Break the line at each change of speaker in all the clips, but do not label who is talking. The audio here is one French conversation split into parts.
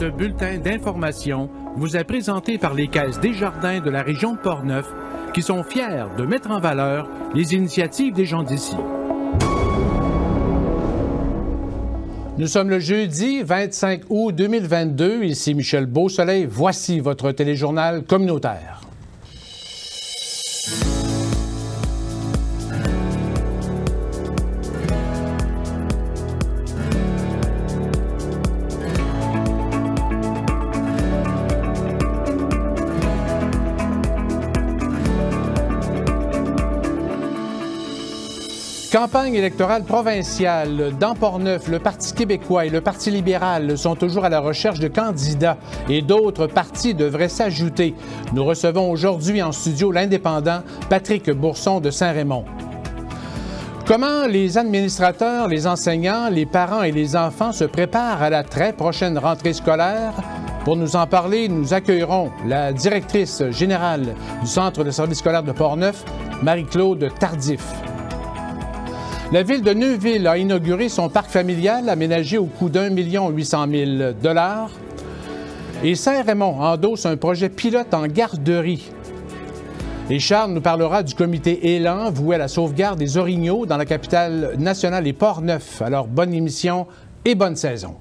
Ce bulletin d'information vous est présenté par les Caisses Desjardins de la région de Portneuf qui sont fiers de mettre en valeur les initiatives des gens d'ici. Nous sommes le jeudi 25 août 2022. Ici Michel Beausoleil. Voici votre téléjournal communautaire. Campagne électorale provinciale. Dans Portneuf, le Parti québécois et le Parti libéral sont toujours à la recherche de candidats et d'autres partis devraient s'ajouter. Nous recevons aujourd'hui en studio l'indépendant Patrick Bourson de Saint-Raymond. Comment les administrateurs, les enseignants, les parents et les enfants se préparent à la très prochaine rentrée scolaire? Pour nous en parler, nous accueillerons la directrice générale du Centre de services scolaires de Portneuf, Marie-Claude Tardif. La ville de Neuville a inauguré son parc familial aménagé au coût d'1 800 000 $. Et Saint-Raymond endosse un projet pilote en garderie. Et Charles nous parlera du comité Élan voué à la sauvegarde des orignaux dans la capitale nationale et Portneuf. Alors, bonne émission et bonne saison.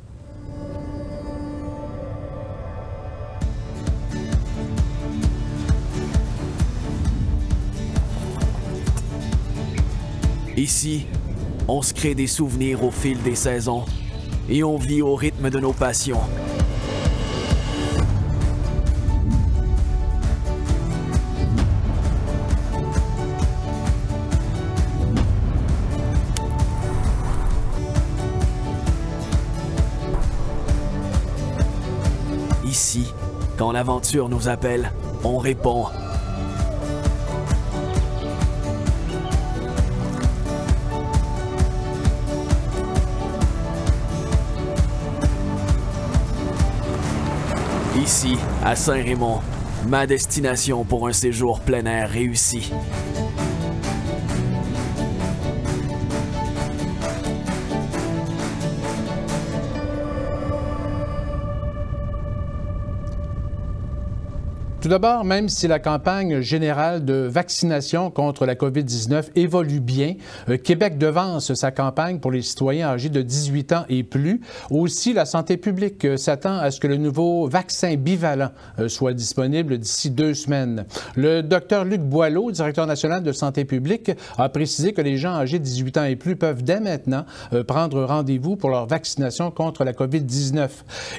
Ici, on se crée des souvenirs au fil des saisons et on vit au rythme de nos passions. Ici, quand l'aventure nous appelle, on répond. Ici, à Saint-Raymond, ma destination pour un séjour plein air réussi.
Tout d'abord, même si la campagne générale de vaccination contre la COVID-19 évolue bien, Québec devance sa campagne pour les citoyens âgés de 18 ans et plus. Aussi, la santé publique s'attend à ce que le nouveau vaccin bivalent soit disponible d'ici 2 semaines. Le Dr Luc Boileau, directeur national de santé publique, a précisé que les gens âgés de 18 ans et plus peuvent dès maintenant prendre rendez-vous pour leur vaccination contre la COVID-19.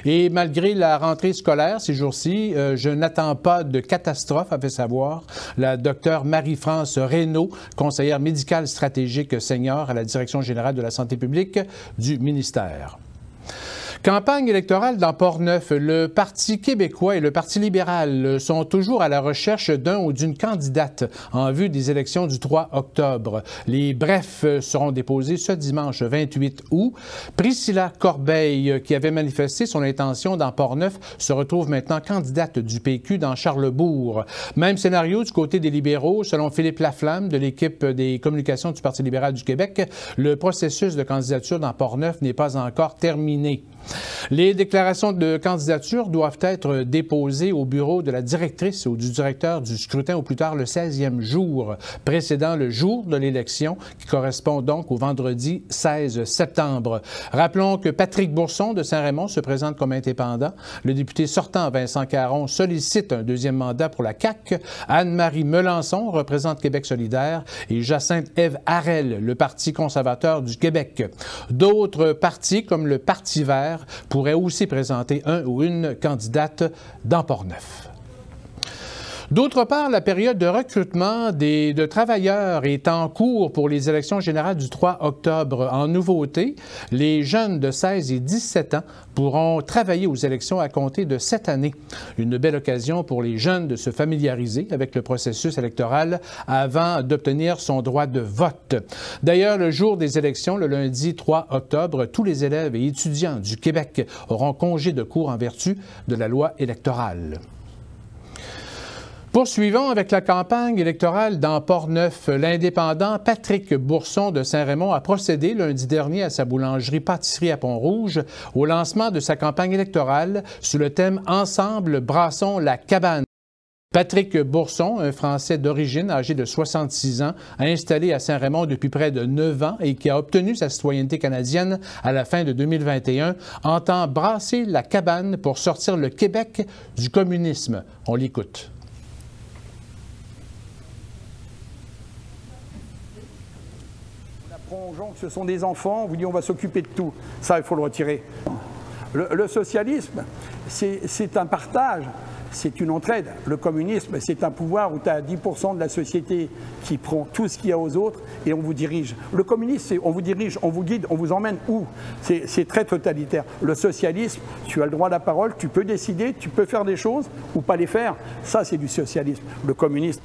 Et malgré la rentrée scolaire ces jours-ci, je n'attends pas de catastrophe, a fait savoir la docteure Marie-France Reynaud, conseillère médicale stratégique senior à la Direction générale de la santé publique du ministère. Campagne électorale dans Portneuf. Le Parti québécois et le Parti libéral sont toujours à la recherche d'un ou d'une candidate en vue des élections du 3 octobre. Les brefs seront déposés ce dimanche 28 août. Priscilla Corbeil, qui avait manifesté son intention dans Portneuf, se retrouve maintenant candidate du PQ dans Charlesbourg. Même scénario du côté des libéraux. Selon Philippe Laflamme de l'équipe des communications du Parti libéral du Québec, le processus de candidature dans Portneuf n'est pas encore terminé. Les déclarations de candidature doivent être déposées au bureau de la directrice ou du directeur du scrutin au plus tard le 16e jour, précédant le jour de l'élection, qui correspond donc au vendredi 16 septembre. Rappelons que Patrick Bourson de Saint-Raymond se présente comme indépendant. Le député sortant Vincent Caron sollicite un 2e mandat pour la CAQ. Anne-Marie Melançon représente Québec solidaire et Jacinthe Ève Harel, le Parti conservateur du Québec. D'autres partis, comme le Parti vert, pourrait aussi présenter un ou une candidate dans Portneuf. D'autre part, la période de recrutement de travailleurs est en cours pour les élections générales du 3 octobre. En nouveauté, les jeunes de 16 et 17 ans pourront travailler aux élections à compter de cette année. Une belle occasion pour les jeunes de se familiariser avec le processus électoral avant d'obtenir son droit de vote. D'ailleurs, le jour des élections, le lundi 3 octobre, tous les élèves et étudiants du Québec auront congé de cours en vertu de la loi électorale. Poursuivons avec la campagne électorale dans Portneuf. L'indépendant Patrick Bourson de Saint-Raymond a procédé lundi dernier à sa boulangerie-pâtisserie à Pont-Rouge au lancement de sa campagne électorale sous le thème « Ensemble, brassons la cabane ». Patrick Bourson, un Français d'origine âgé de 66 ans, installé à Saint-Raymond depuis près de 9 ans et qui a obtenu sa citoyenneté canadienne à la fin de 2021, entend brasser la cabane pour sortir le Québec du communisme. On l'écoute.
Aux gens que ce sont des enfants, on vous dit on va s'occuper de tout. Ça, il faut le retirer. Le socialisme, c'est un partage, c'est une entraide. Le communisme, c'est un pouvoir où tu as 10% de la société qui prend tout ce qu'il y a aux autres et on vous dirige. Le communisme, c'est on vous dirige, on vous guide, on vous emmène où? C'est très totalitaire. Le socialisme, tu as le droit à la parole, tu peux décider, tu peux faire des choses ou pas les faire. Ça, c'est du socialisme. Le communisme.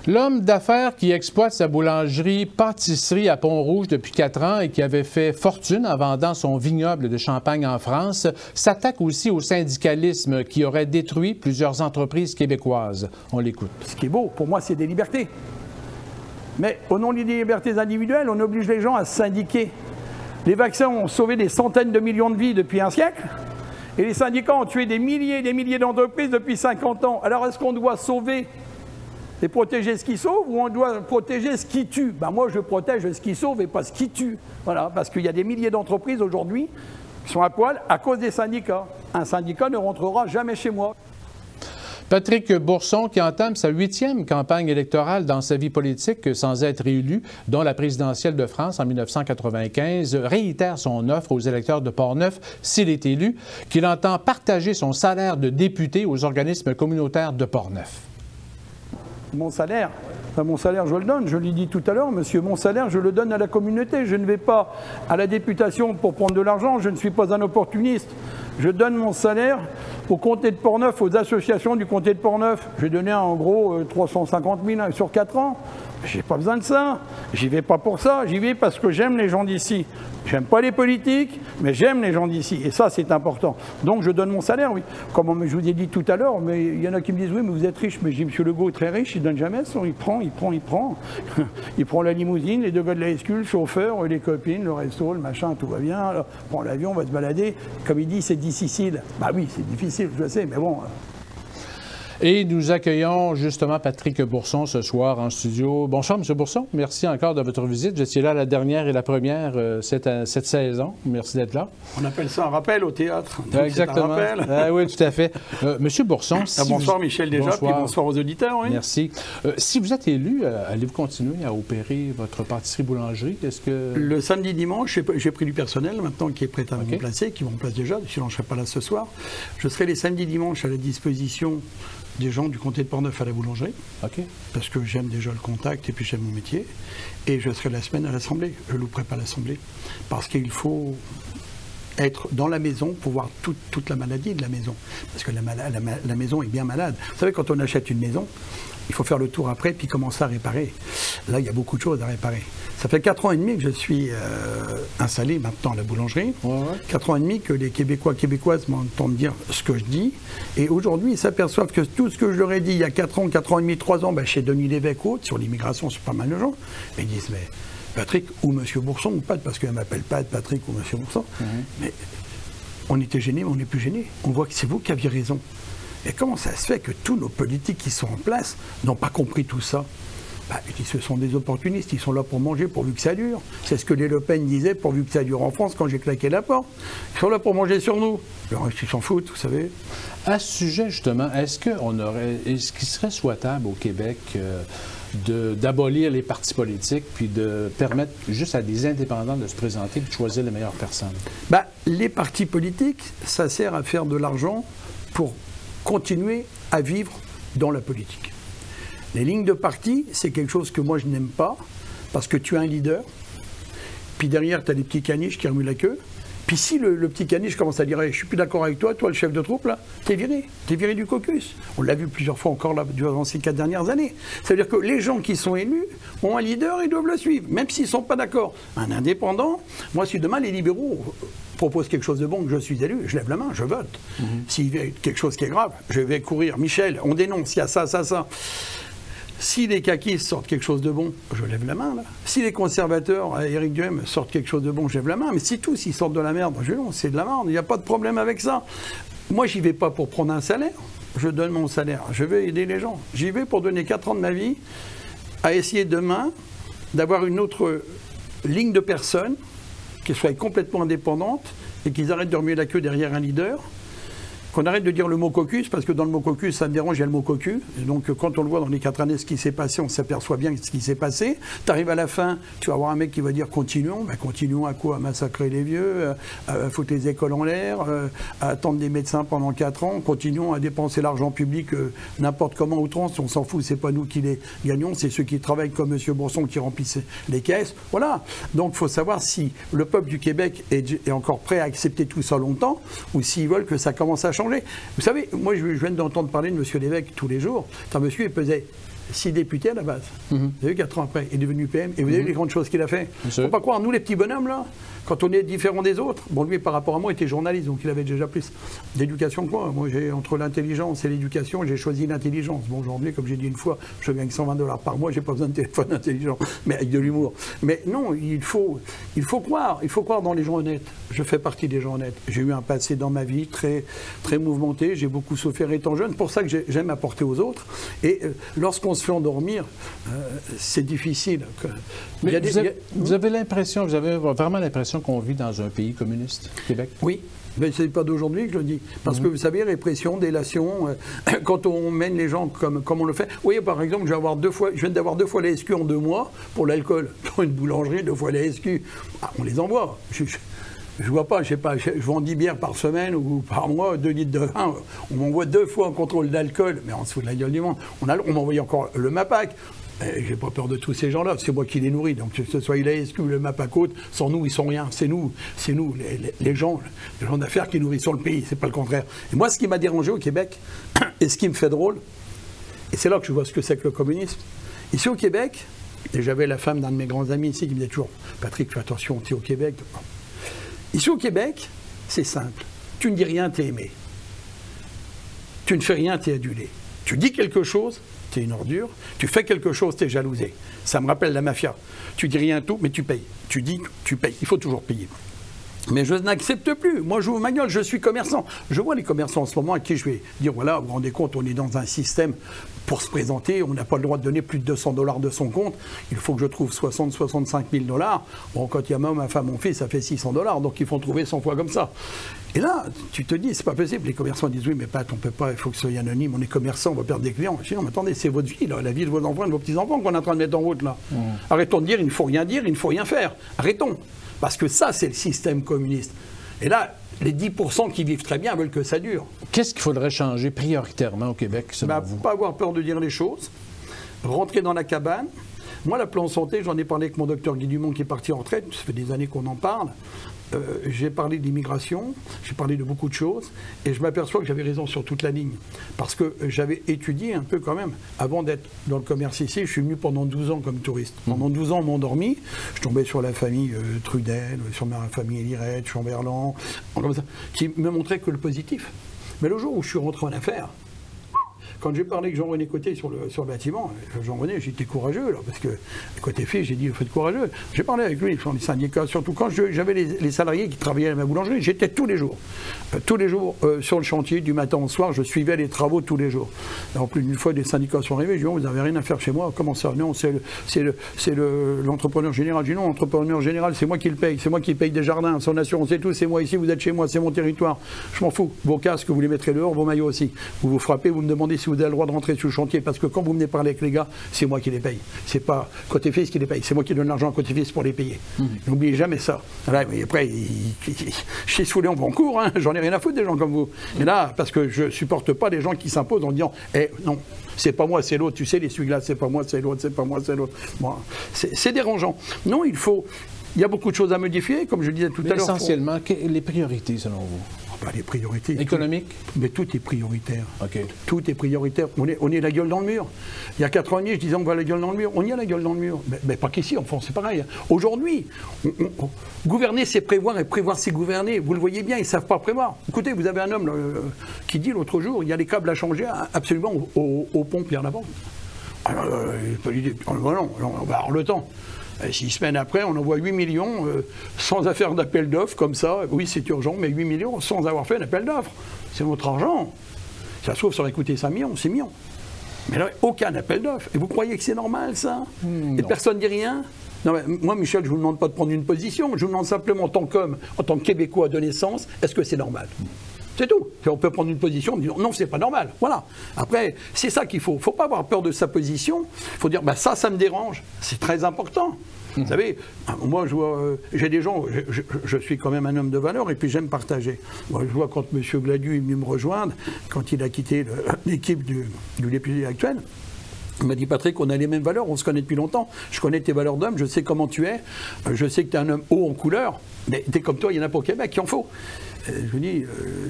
L'homme d'affaires qui exploite sa boulangerie-pâtisserie à Pont-Rouge depuis 4 ans et qui avait fait fortune en vendant son vignoble de champagne en France s'attaque aussi au syndicalisme qui aurait détruit plusieurs entreprises québécoises. On l'écoute.
Ce qui est beau, pour moi, c'est des libertés. Mais au nom des libertés individuelles, on oblige les gens à se syndiquer. Les vaccins ont sauvé des centaines de millions de vies depuis un siècle. Et les syndicats ont tué des milliers d'entreprises depuis 50 ans. Alors est-ce qu'on doit sauver et protéger ce qui sauve ou on doit protéger ce qui tue? Ben moi, je protège ce qui sauve et pas ce qui tue. Voilà, parce qu'il y a des milliers d'entreprises aujourd'hui qui sont à poil à cause des syndicats. Un syndicat ne rentrera jamais chez moi.
Patrick Bourson, qui entame sa 8e campagne électorale dans sa vie politique sans être élu, dont la présidentielle de France en 1995, réitère son offre aux électeurs de Portneuf, s'il est élu, qu'il entend partager son salaire de député aux organismes communautaires de Portneuf.
Mon salaire, je le donne, je l'ai dit tout à l'heure, monsieur, mon salaire, je le donne à la communauté. Je ne vais pas à la députation pour prendre de l'argent, je ne suis pas un opportuniste. Je donne mon salaire au comté de Portneuf, aux associations du comté de Portneuf. J'ai donné en gros 350 000 sur 4 ans. J'ai pas besoin de ça, j'y vais pas pour ça, j'y vais parce que j'aime les gens d'ici. J'aime pas les politiques, mais j'aime les gens d'ici. Et ça, c'est important. Donc, je donne mon salaire, oui. Comme je vous ai dit tout à l'heure, mais il y en a qui me disent, oui, mais vous êtes riche. Mais je dis, monsieur Legault est très riche, il donne jamais ça. Il prend. Il prend la limousine, les deux gars de la SQ, le chauffeur, les copines, le resto, le machin, tout va bien. Alors, on prend l'avion, on va se balader. Comme il dit, c'est difficile. Bah oui, c'est difficile, je sais, mais bon...
Et nous accueillons justement Patrick Bourson ce soir en studio. Bonsoir, M. Bourson. Merci encore de votre visite. J'étais là la dernière et la première cette saison. Merci d'être là.
On appelle ça un rappel au théâtre.
Exactement.
Un rappel.
Ah, oui, tout à fait. M. Bourson, si
bonsoir Michel déjà,
bonsoir.
Puis bonsoir aux auditeurs. Oui.
Merci. Si vous êtes élu, allez-vous continuer à opérer votre pâtisserie-boulangerie?
Le samedi, dimanche, j'ai pris du personnel maintenant qui est prêt à me remplacer, qui me remplace déjà, sinon je ne serai pas là ce soir. Je serai les samedis, dimanches à la disposition des gens du comté de Portneuf à la boulangerie, parce que j'aime déjà le contact et puis j'aime mon métier. Et je serai la semaine à l'Assemblée. Je ne louperai pas l'Assemblée, parce qu'il faut être dans la maison pour voir toute la maladie de la maison. Parce que la maison est bien malade. Vous savez, quand on achète une maison, il faut faire le tour après, puis commencer à réparer. Là, il y a beaucoup de choses à réparer. Ça fait 4 ans et demi que je suis installé maintenant à la boulangerie. 4 ans et demi que les Québécois, Québécoises m'entendent dire ce que je dis. Et aujourd'hui, ils s'aperçoivent que tout ce que je leur ai dit il y a 4 ans, 4 ans et demi, 3 ans, chez Denis Lévesque, sur l'immigration, c'est pas mal de gens. Mais ils disent, mais Patrick ou Monsieur Bourson, ou Pat, parce qu'elle ne m'appelle pas Patrick ou Monsieur Bourson. Mais on était gênés, mais on n'est plus gênés. On voit que c'est vous qui aviez raison. Et comment ça se fait que tous nos politiques qui sont en place n'ont pas compris tout ça? Ce sont des opportunistes, ils sont là pour manger pourvu que ça dure. C'est ce que les Le Pen disaient pourvu que ça dure en France quand j'ai claqué la porte. Ils sont là pour manger sur nous. Le reste, ils s'en foutent, vous savez.
À ce sujet, justement, est-ce qu'il serait souhaitable au Québec d'abolir les partis politiques puis de permettre juste à des indépendants de se présenter et de choisir les meilleures personnes?
Les partis politiques, ça sert à faire de l'argent pour continuer à vivre dans la politique. Les lignes de parti, c'est quelque chose que moi je n'aime pas, parce que tu as un leader, puis derrière tu as des petits caniches qui remuent la queue, Puis si le petit caniche commence à dire je suis plus d'accord avec toi, le chef de troupe, là, t'es viré du caucus. On l'a vu plusieurs fois encore là, durant ces 4 dernières années. Ça veut dire que les gens qui sont élus ont un leader, ils doivent le suivre, même s'ils ne sont pas d'accord. Un indépendant, moi si demain les libéraux proposent quelque chose de bon, que je suis élu, je lève la main, je vote. S'il y a quelque chose qui est grave, je vais courir. Michel, on dénonce, il y a ça. Si les caquistes sortent quelque chose de bon, je lève la main, là. Si les conservateurs, Éric Duhem, sortent quelque chose de bon, je lève la main. Mais si tous, ils sortent de la merde, je dis non, c'est de la merde, il n'y a pas de problème avec ça. Moi, j'y vais pas pour prendre un salaire, je donne mon salaire. Je vais aider les gens. J'y vais pour donner 4 ans de ma vie à essayer demain d'avoir une autre ligne de personnes qui soit complètement indépendante et qu'ils arrêtent de remuer la queue derrière un leader. Qu'on arrête de dire le mot caucus, parce que dans le mot caucus, ça me dérange, il y a le mot cocu. Et donc, quand on le voit dans les 4 années, ce qui s'est passé, on s'aperçoit bien de ce qui s'est passé. Tu arrives à la fin, tu vas avoir un mec qui va dire continuons. Ben, continuons à quoi? À massacrer les vieux, à foutre les écoles en l'air, à attendre des médecins pendant 4 ans. Continuons à dépenser l'argent public n'importe comment outrance. On s'en fout, c'est pas nous qui les gagnons, c'est ceux qui travaillent comme M. Bourson qui remplissent les caisses. Voilà. Donc, il faut savoir si le peuple du Québec est encore prêt à accepter tout ça longtemps ou s'ils veulent que ça commence à changer. Vous savez, moi je viens d'entendre parler de M. Lévesque tous les jours. Un monsieur, il pesait 6 députés à la base. Vous avez vu, 4 ans après, il est devenu PM. Et vous avez vu les grandes choses qu'il a fait. Il ne faut pas croire, nous les petits bonhommes là, quand on est différents des autres, bon lui par rapport à moi était journaliste, donc il avait déjà plus d'éducation que moi. Moi j'ai entre l'intelligence et l'éducation, j'ai choisi l'intelligence. Bon aujourd'hui, comme j'ai dit une fois, je gagne $120 par mois, j'ai pas besoin de téléphone intelligent, mais avec de l'humour. Mais non, il faut croire dans les gens honnêtes. Je fais partie des gens honnêtes. J'ai eu un passé dans ma vie très, très mouvementé, j'ai beaucoup souffert étant jeune, c'est pour ça que j'aime apporter aux autres. Et lorsqu'on se fait endormir, c'est difficile.
Mais vous avez l'impression, vous avez vraiment l'impression qu'on vit dans un pays communiste, Québec?
Oui. Mais ce n'est pas d'aujourd'hui que je le dis. Parce que vous savez, répression, délation, quand on mène les gens comme on le fait. Vous voyez, par exemple, je viens d'avoir 2 fois la SQ en 2 mois pour l'alcool. Dans une boulangerie, 2 fois la SQ. Ah, on les envoie. Je vois pas, je sais pas, je vends 10 bières par semaine ou par mois, 2 litres de vin. On m'envoie 2 fois en contrôle d'alcool. Mais on se fout de la gueule du monde. On m'envoie encore le MAPAC. J'ai pas peur de tous ces gens-là, c'est moi qui les nourris. Donc que ce soit la SQ, le MAPAC, sans nous, ils sont rien. C'est nous, les gens d'affaires qui nourrissent le pays, c'est pas le contraire. Et moi, ce qui m'a dérangé au Québec, et ce qui me fait drôle, et c'est là que je vois ce que c'est que le communisme, ici au Québec, et j'avais la femme d'un de mes grands amis ici qui me disait toujours « Patrick, fais attention, tu es au Québec. » Ici au Québec, c'est simple. Tu ne dis rien, tu es aimé. Tu ne fais rien, tu es adulé. Tu dis quelque chose, t'es une ordure. Tu fais quelque chose, t'es jalousé. Ça me rappelle la mafia. Tu dis rien tout, mais tu payes. Tu dis, tu payes. Il faut toujours payer. Mais je n'accepte plus. Moi, j'ouvre ma gueule, je suis commerçant. Je vois les commerçants en ce moment à qui je vais dire, voilà, vous vous rendez compte, on est dans un système pour se présenter, on n'a pas le droit de donner plus de $200 de son compte. Il faut que je trouve 65 000 $. Bon, quand il y a ma femme, mon fils, ça fait $600, donc il faut trouver 100 fois comme ça. Et là, tu te dis, c'est pas possible. Les commerçants disent, oui, mais Pat, on peut pas, il faut que ce soit anonyme, on est commerçant, on va perdre des clients. Je dis, non, mais attendez, c'est votre vie, là, la vie de vos enfants et de vos petits-enfants qu'on est en train de mettre en route, là. Arrêtons de dire, il ne faut rien dire, il ne faut rien faire. Arrêtons. Parce que ça, c'est le système communiste. Et là, les 10% qui vivent très bien veulent que ça dure.
Qu'est-ce qu'il faudrait changer prioritairement au Québec, selon vous?
Pas avoir peur de dire les choses, rentrer dans la cabane. Moi, la plan santé, j'en ai parlé avec mon docteur Guy Dumont qui est parti en retraite, ça fait des années qu'on en parle. J'ai parlé d'immigration, j'ai parlé de beaucoup de choses, et je m'aperçois que j'avais raison sur toute la ligne. Parce que j'avais étudié un peu quand même. Avant d'être dans le commerce ici, je suis venu pendant 12 ans comme touriste. Pendant 12 ans, on m'a endormi. Je tombais sur la famille Trudel, sur ma famille Lirette, Chamberlain, comme ça, qui me montrait que le positif. Mais le jour où je suis rentré en affaires, quand j'ai parlé avec Jean-René Côté sur le bâtiment, Jean-René, j'étais courageux, là, parce que côté fille, j'ai dit, il faut être courageux. J'ai parlé avec lui sur les syndicats, surtout quand j'avais les salariés qui travaillaient à ma boulangerie, j'étais tous les jours sur le chantier, du matin au soir, je suivais les travaux tous les jours. En plus d'une fois, des syndicats sont arrivés, je dis, oh, vous n'avez rien à faire chez moi, comment ça? Non, c'est l'entrepreneur général. Je dis, non, l'entrepreneur général, c'est moi qui le paye, c'est moi qui paye des jardins, son assurance et tout, c'est moi ici, vous êtes chez moi, c'est mon territoire. Je m'en fous. Vos casques, vous les mettrez dehors, vos maillots aussi. Vous vous frappez, vous me demandez si vous avez le droit de rentrer sur le chantier, parce que quand vous venez parler avec les gars, c'est moi qui les paye. C'est pas Côté Fils qui les paye, c'est moi qui donne l'argent à Côté Fils pour les payer. N'oubliez jamais ça. Là, mais après, je suis saoulé en bon cours, hein, j'en ai rien à foutre des gens comme vous. Et là, parce que je supporte pas les gens qui s'imposent en disant, non, c'est pas moi, c'est l'autre, tu sais, les essuie-glaces, c'est pas moi, c'est l'autre, c'est pas moi, c'est l'autre. Bon, c'est dérangeant. Non, il faut Il y a beaucoup de choses à modifier, comme je disais tout à l'heure.
Essentiellement, les priorités, selon vous?
Les priorités.
Économiques?
Mais tout est prioritaire.
Okay.
Tout est prioritaire. On est la gueule dans le mur. Il y a 4 ans et demi, je disais on va la gueule dans le mur. On y a la gueule dans le mur. Mais pas qu'ici, en France, c'est pareil. Aujourd'hui, gouverner, c'est prévoir, et prévoir, c'est gouverner. Vous le voyez bien, ils ne savent pas prévoir. Écoutez, vous avez un homme qui dit l'autre jour, il y a les câbles à changer absolument au pont Pierre-Laporte. Non, on va avoir le temps. 6 semaines après, on envoie 8 millions sans affaire d'appel d'offres, comme ça. Oui, c'est urgent, mais 8 millions sans avoir fait d'appel d'offres. C'est notre argent. Ça se trouve, ça aurait coûté 5 millions, 6 millions. Mais là, aucun appel d'offres. Et vous croyez que c'est normal, ça? Et personne ne dit rien? Non, mais moi, Michel, je ne vous demande pas de prendre une position. Je vous demande simplement, en tant que Québécois de naissance, est-ce que c'est normal? C'est tout. On peut prendre une position en disant non, c'est pas normal. Voilà. Après, c'est ça qu'il faut. Il ne faut pas avoir peur de sa position. Il faut dire bah, ça me dérange. C'est très important. Vous savez, moi, je vois, j'ai des gens, je suis quand même un homme de valeur et puis j'aime partager. Moi, je vois quand M. Gladu est venu me rejoindre, quand il a quitté l'équipe du député actuel, il m'a dit, Patrick, on a les mêmes valeurs, on se connaît depuis longtemps. Je connais tes valeurs d'homme, je sais comment tu es, je sais que tu es un homme haut en couleur, mais t'es comme toi, il y en a pas au Québec, il en faut. Je vous dis,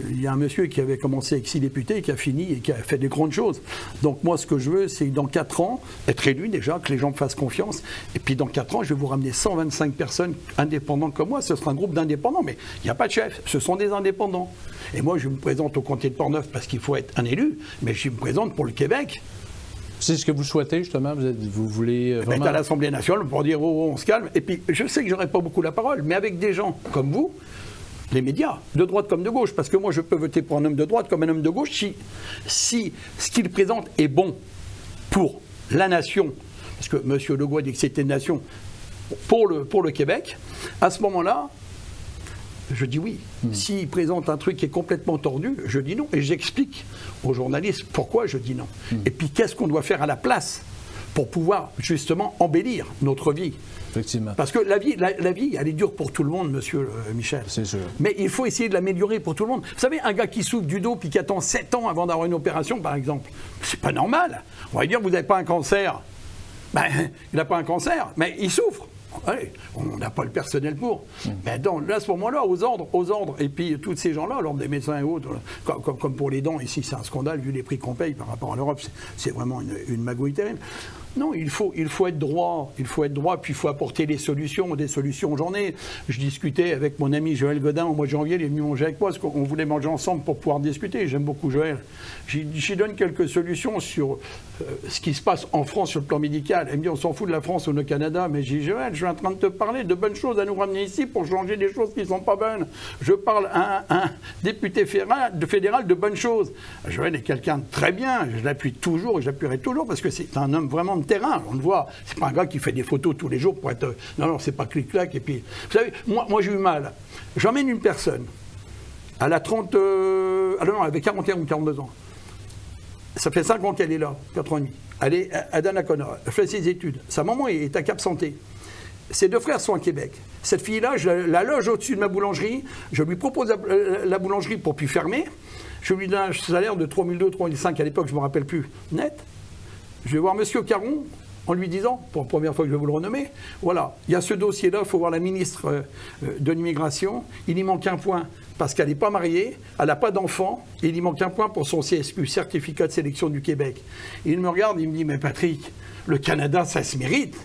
il y a un monsieur qui avait commencé avec 6 députés, qui a fini et qui a fait des grandes choses. Donc moi, ce que je veux, c'est dans 4 ans, être élu déjà, que les gens me fassent confiance. Et puis dans 4 ans, je vais vous ramener 125 personnes indépendantes comme moi. Ce sera un groupe d'indépendants, mais il n'y a pas de chef. Ce sont des indépendants. Et moi, je me présente au comté de Portneuf parce qu'il faut être un élu, mais je me présente pour le Québec.
C'est ce que vous souhaitez, justement? Vous voulez vraiment...
Être à l'Assemblée nationale pour dire, oh, on se calme. Et puis, je sais que je n'aurai pas beaucoup la parole, mais avec des gens comme vous, les médias, de droite comme de gauche, parce que moi je peux voter pour un homme de droite comme un homme de gauche si ce qu'il présente est bon pour la nation, parce que M. Legault dit que c'était une nation pour le Québec, à ce moment-là, je dis oui. S'il présente un truc qui est complètement tordu, je dis non, et j'explique aux journalistes pourquoi je dis non. Et puis qu'est-ce qu'on doit faire à la place pour pouvoir justement embellir notre vie.
Effectivement.
Parce que la vie, elle est dure pour tout le monde, monsieur Michel.
C'est sûr.
Mais il faut essayer de l'améliorer pour tout le monde. Vous savez, un gars qui souffre du dos puis qui attend 7 ans avant d'avoir une opération, par exemple, c'est pas normal. On va dire, vous n'avez pas un cancer. Ben, il n'a pas un cancer, mais il souffre. Allez, on n'a pas le personnel pour. Mais là, à ce moment-là, aux ordres, et puis tous ces gens-là, l'ordre des médecins et autres, comme pour les dents, ici, c'est un scandale, vu les prix qu'on paye par rapport à l'Europe, c'est vraiment une magouille terrible. Non, il faut être droit, puis il faut apporter des solutions, j'en ai. Je discutais avec mon ami Joël Godin au mois de janvier, il est venu manger avec moi, parce qu'on voulait manger ensemble pour pouvoir discuter, j'aime beaucoup Joël. J'y donne quelques solutions sur ce qui se passe en France sur le plan médical. Il me dit, on s'en fout de la France ou du Canada, mais j'ai dit, Joël, je suis en train de te parler de bonnes choses à nous ramener ici pour changer des choses qui ne sont pas bonnes. Je parle à un député fédéral de bonnes choses. Joël est quelqu'un de très bien, je l'appuie toujours et je l'appuierai toujours, parce que c'est un homme vraiment de terrain, on le voit. C'est pas un gars qui fait des photos tous les jours pour être... Non, c'est pas clic-clac. Et puis, vous savez, moi j'ai eu mal. J'emmène une personne, elle a 30... elle avait 41 ou 42 ans. Ça fait 5 ans qu'elle est là, 4 ans et demi. Elle est à Donnacona, elle fait ses études. Sa maman est à Cap Santé. Ses 2 frères sont à Québec. Cette fille-là, je la loge au-dessus de ma boulangerie. Je lui propose la boulangerie pour plus fermer. Je lui donne un salaire de 3 200, 3 500 à l'époque, je ne me rappelle plus, net. Je vais voir M. Caron en lui disant, pour la première fois que je vais vous le renommer, voilà, il y a ce dossier-là, il faut voir la ministre de l'immigration, il y manque un point parce qu'elle n'est pas mariée, elle n'a pas d'enfant, et il y manque un point pour son CSQ, certificat de sélection du Québec. Et il me regarde, il me dit, mais Patrick, le Canada, ça se mérite.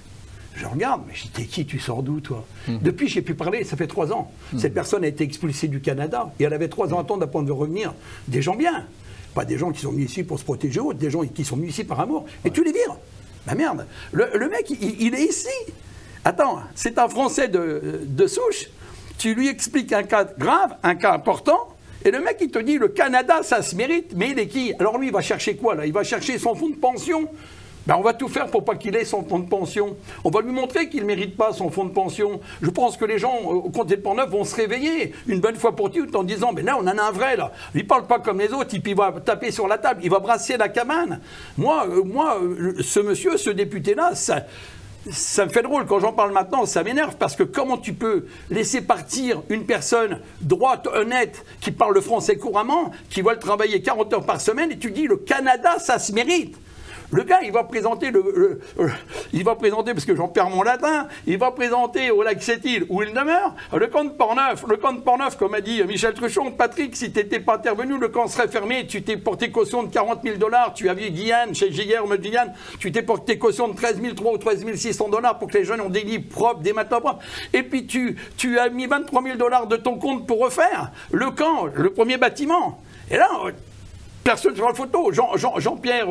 Je regarde, mais je dis, t'es qui, tu sors d'où, toi? Depuis, j'ai pu parler, ça fait 3 ans. Cette personne a été expulsée du Canada, et elle avait 3 ans à attendre avant de revenir. Des gens bien. Pas des gens qui sont venus ici pour se protéger ou des gens qui sont venus ici par amour. Et tu les vires. Ben merde. Le mec, il est ici. Attends, c'est un Français de souche. Tu lui expliques un cas grave, un cas important, et le mec, il te dit, le Canada, ça se mérite. Mais il est qui? Alors lui, il va chercher quoi, là? Il va chercher son fonds de pension. Ben, on va tout faire pour pas qu'il ait son fonds de pension. On va lui montrer qu'il ne mérite pas son fonds de pension. Je pense que les gens au comté de Portneuf vont se réveiller une bonne fois pour toutes en disant, mais là, on en a un vrai, là. Il ne parle pas comme les autres, il va taper sur la table, il va brasser la cabane. Moi, ce monsieur, ce député-là, ça me fait drôle. Quand j'en parle maintenant, ça m'énerve, parce que comment tu peux laisser partir une personne droite, honnête, qui parle le français couramment, qui va le travailler 40 heures par semaine, et tu dis, le Canada, ça se mérite. Le gars, il va présenter il va présenter, parce que j'en perds mon latin, il va présenter au lac Sept-Îles, où il demeure, le camp de Portneuf. Le camp de Portneuf, comme a dit Michel Truchon, Patrick, si tu n'étais pas intervenu, le camp serait fermé, tu t'es porté caution de 40 000 $, tu avais Guyane, chez Guillerme de Guyane, tu t'es porté caution de 13 300 ou 13 600 $ pour que les jeunes ont des lits propres, des matelas propres. Et puis tu as mis 23 000 $ de ton compte pour refaire le camp, le premier bâtiment. Et là, personne sur la photo. Jean-Pierre,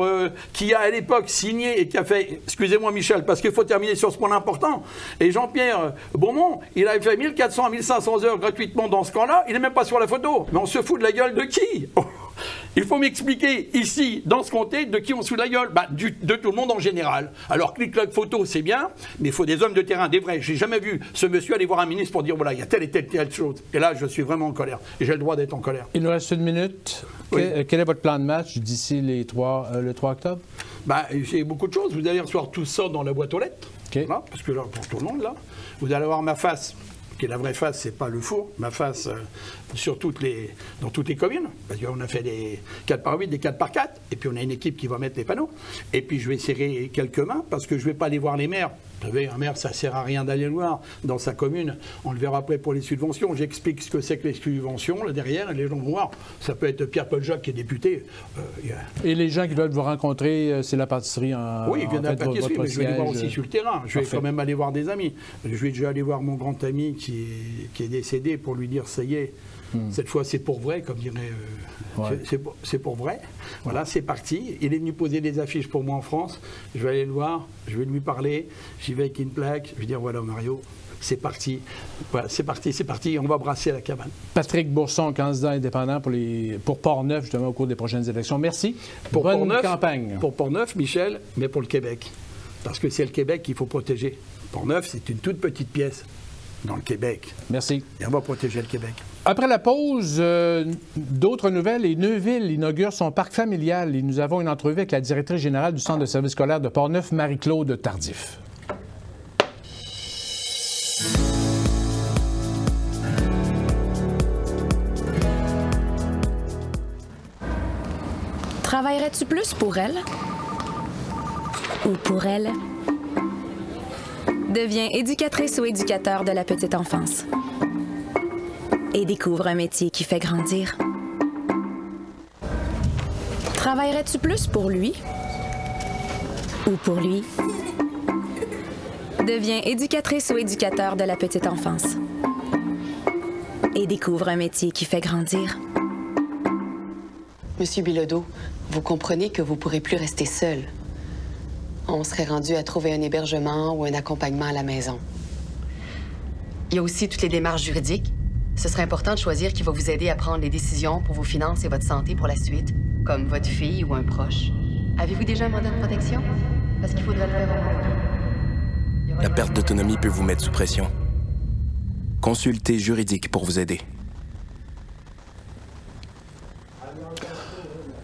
qui a à l'époque signé et qui a fait, excusez-moi Michel, parce qu'il faut terminer sur ce point important, et Jean-Pierre Beaumont, il a fait 1400 à 1500 heures gratuitement dans ce camp-là, il n'est même pas sur la photo. Mais on se fout de la gueule de qui? Il faut m'expliquer ici, dans ce comté, de qui on se fout de la gueule? De tout le monde en général. Alors, clic-clac photo, c'est bien, mais il faut des hommes de terrain, des vrais. J'ai jamais vu ce monsieur aller voir un ministre pour dire, voilà, il y a telle et telle chose. Et là, je suis vraiment en colère. Et j'ai le droit d'être en colère.
Il nous reste une minute. Oui. Quel est votre plan de match d'ici le 3 octobre?
J'ai beaucoup de choses. Vous allez recevoir tout ça dans la boîte aux lettres.
Okay.
Là, parce que là, pour tout le monde, là, vous allez avoir ma face. Qui est la vraie face, c'est pas le four, ma face dans toutes les communes, parce qu'on a fait des 4x8, des 4x4, et puis on a une équipe qui va mettre les panneaux, et puis je vais serrer quelques mains, parce que je vais pas aller voir les maires. Vous savez, un maire, ça sert à rien d'aller le voir dans sa commune, on le verra après pour les subventions, j'explique ce que c'est que les subventions, là derrière, et les gens vont voir, ça peut être Pierre-Paul Jacques qui est député.
Et les gens qui veulent vous rencontrer, c'est la pâtisserie en
Oui, il vient de la pâtisserie, mais je vais les voir aussi sur le terrain, je vais
Parfait.
quand même aller voir des amis. Je vais déjà aller voir mon grand ami qui est décédé pour lui dire, ça y est, cette fois c'est pour vrai, comme dirait... C'est pour vrai. Voilà, c'est parti. Il est venu poser des affiches pour moi en France. Je vais aller le voir, je vais lui parler. J'y vais avec une plaque. Je vais dire, voilà Mario, c'est parti. Voilà, c'est parti. On va brasser la cabane.
Patrick Bourson, candidat indépendant pour Portneuf, justement, au cours des prochaines élections. Merci. Bonne campagne.
Pour Portneuf, Michel, mais pour le Québec. Parce que c'est le Québec qu'il faut protéger. Portneuf, c'est une toute petite pièce dans le Québec.
Merci.
Et on va protéger le Québec.
Après la pause, d'autres nouvelles. Et Neuville inaugure son parc familial. Et nous avons une entrevue avec la directrice générale du Centre de service scolaire de Portneuf, Marie-Claude Tardif.
Travaillerais-tu plus pour elle? Ou pour elle? Deviens éducatrice ou éducateur de la petite enfance. Et découvre un métier qui fait grandir. Travaillerais-tu plus pour lui? Ou pour lui? Deviens éducatrice ou éducateur de la petite enfance. Et découvre un métier qui fait grandir.
Monsieur Bilodeau, vous comprenez que vous ne pourrez plus rester seul. On serait rendu à trouver un hébergement ou un accompagnement à la maison. Il y a aussi toutes les démarches juridiques. Ce serait important de choisir qui va vous aider à prendre les décisions pour vos finances et votre santé pour la suite, comme votre fille ou un proche. Avez-vous déjà un mandat de protection? Parce qu'il faudrait le faire au moins.
La perte d'autonomie peut vous mettre sous pression. Consultez Juridique pour vous aider.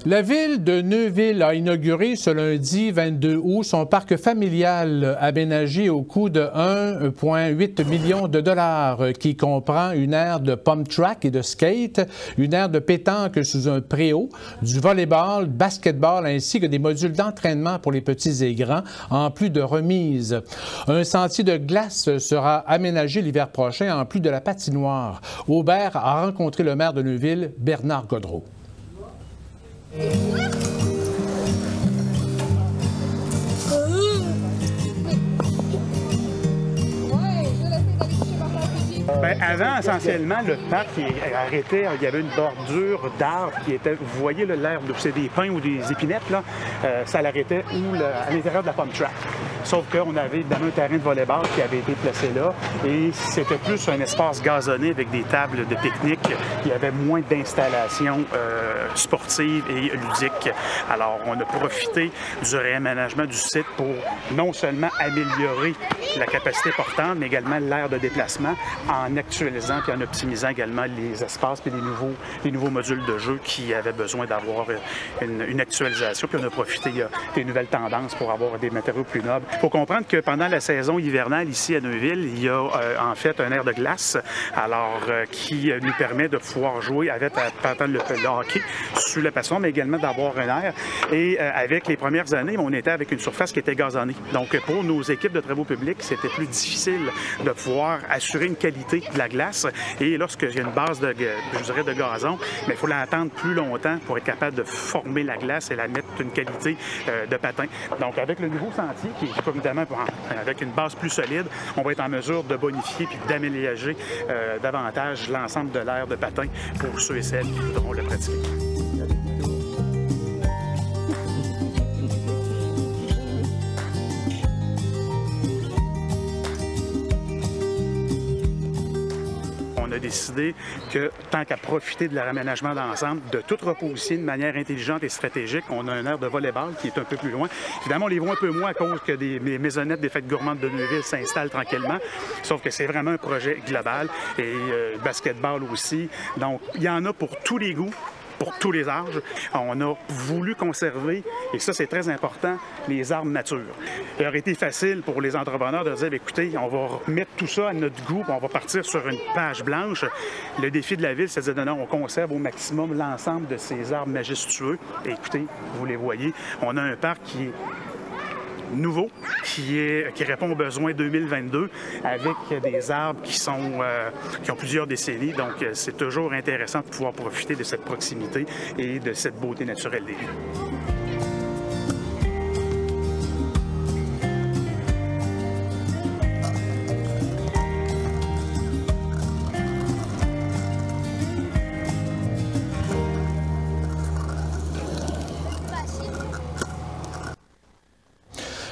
La ville de Neuville a inauguré ce lundi 22 août son parc familial aménagé au coût de 1,8 million de dollars qui comprend une aire de pump track et de skate, une aire de pétanque sous un préau, du volleyball, basketball ainsi que des modules d'entraînement pour les petits et grands en plus de remises. Un sentier de glace sera aménagé l'hiver prochain en plus de la patinoire. Aubert a rencontré le maire de Neuville, Bernard Godreau.
Avant, essentiellement, le parc arrêtait, il y avait une bordure d'arbres qui était, vous voyez l'herbe, c'est des pins ou des épinettes, là, ça l'arrêtait à l'intérieur de la pump track. Sauf qu'on avait évidemment un terrain de volleyball qui avait été placé là et c'était plus un espace gazonné avec des tables de pique-nique. Il y avait moins d'installations sportives et ludiques. Alors, on a profité du réaménagement du site pour non seulement améliorer la capacité portante, mais également l'aire de déplacement en actualisant et en optimisant également les espaces et les nouveaux modules de jeu qui avaient besoin d'avoir une actualisation. Puis on a profité des nouvelles tendances pour avoir des matériaux plus nobles, Il faut comprendre que pendant la saison hivernale ici à Neuville, il y a en fait un aire de glace alors qui nous permet de pouvoir jouer avec le hockey sur la patinoire, mais également d'avoir un air. Et avec les premières années, on était avec une surface qui était gazonnée. Donc pour nos équipes de travaux publics, c'était plus difficile de pouvoir assurer une qualité de la glace. Et lorsqu'il y a une base de gazon, mais il faut l'attendre plus longtemps pour être capable de former la glace et la mettre une qualité de patin. Donc avec le nouveau sentier, qui est évidemment avec une base plus solide, on va être en mesure de bonifier puis d'aménager davantage l'ensemble de l'aire de patin pour ceux et celles qui voudront le pratiquer. On a décidé que, tant qu'à profiter de leur aménagement d'ensemble, de tout repositionner de manière intelligente et stratégique. On a un aire de volleyball qui est un peu plus loin. Évidemment, on les voit un peu moins à cause que des maisonnettes des fêtes gourmandes de Neuville s'installent tranquillement, sauf que c'est vraiment un projet global et basketball aussi. Donc, il y en a pour tous les goûts, pour tous les âges. On a voulu conserver, et ça c'est très important, les arbres nature. Il aurait été facile pour les entrepreneurs de dire, écoutez, on va mettre tout ça à notre goût, on va partir sur une page blanche. Le défi de la ville, c'est de dire, non, on conserve au maximum l'ensemble de ces arbres majestueux. Et écoutez, vous les voyez, on a un parc qui est nouveau, qui répond aux besoins 2022 avec des arbres qui ont plusieurs décennies. Donc, c'est toujours intéressant de pouvoir profiter de cette proximité et de cette beauté naturelle des lieux.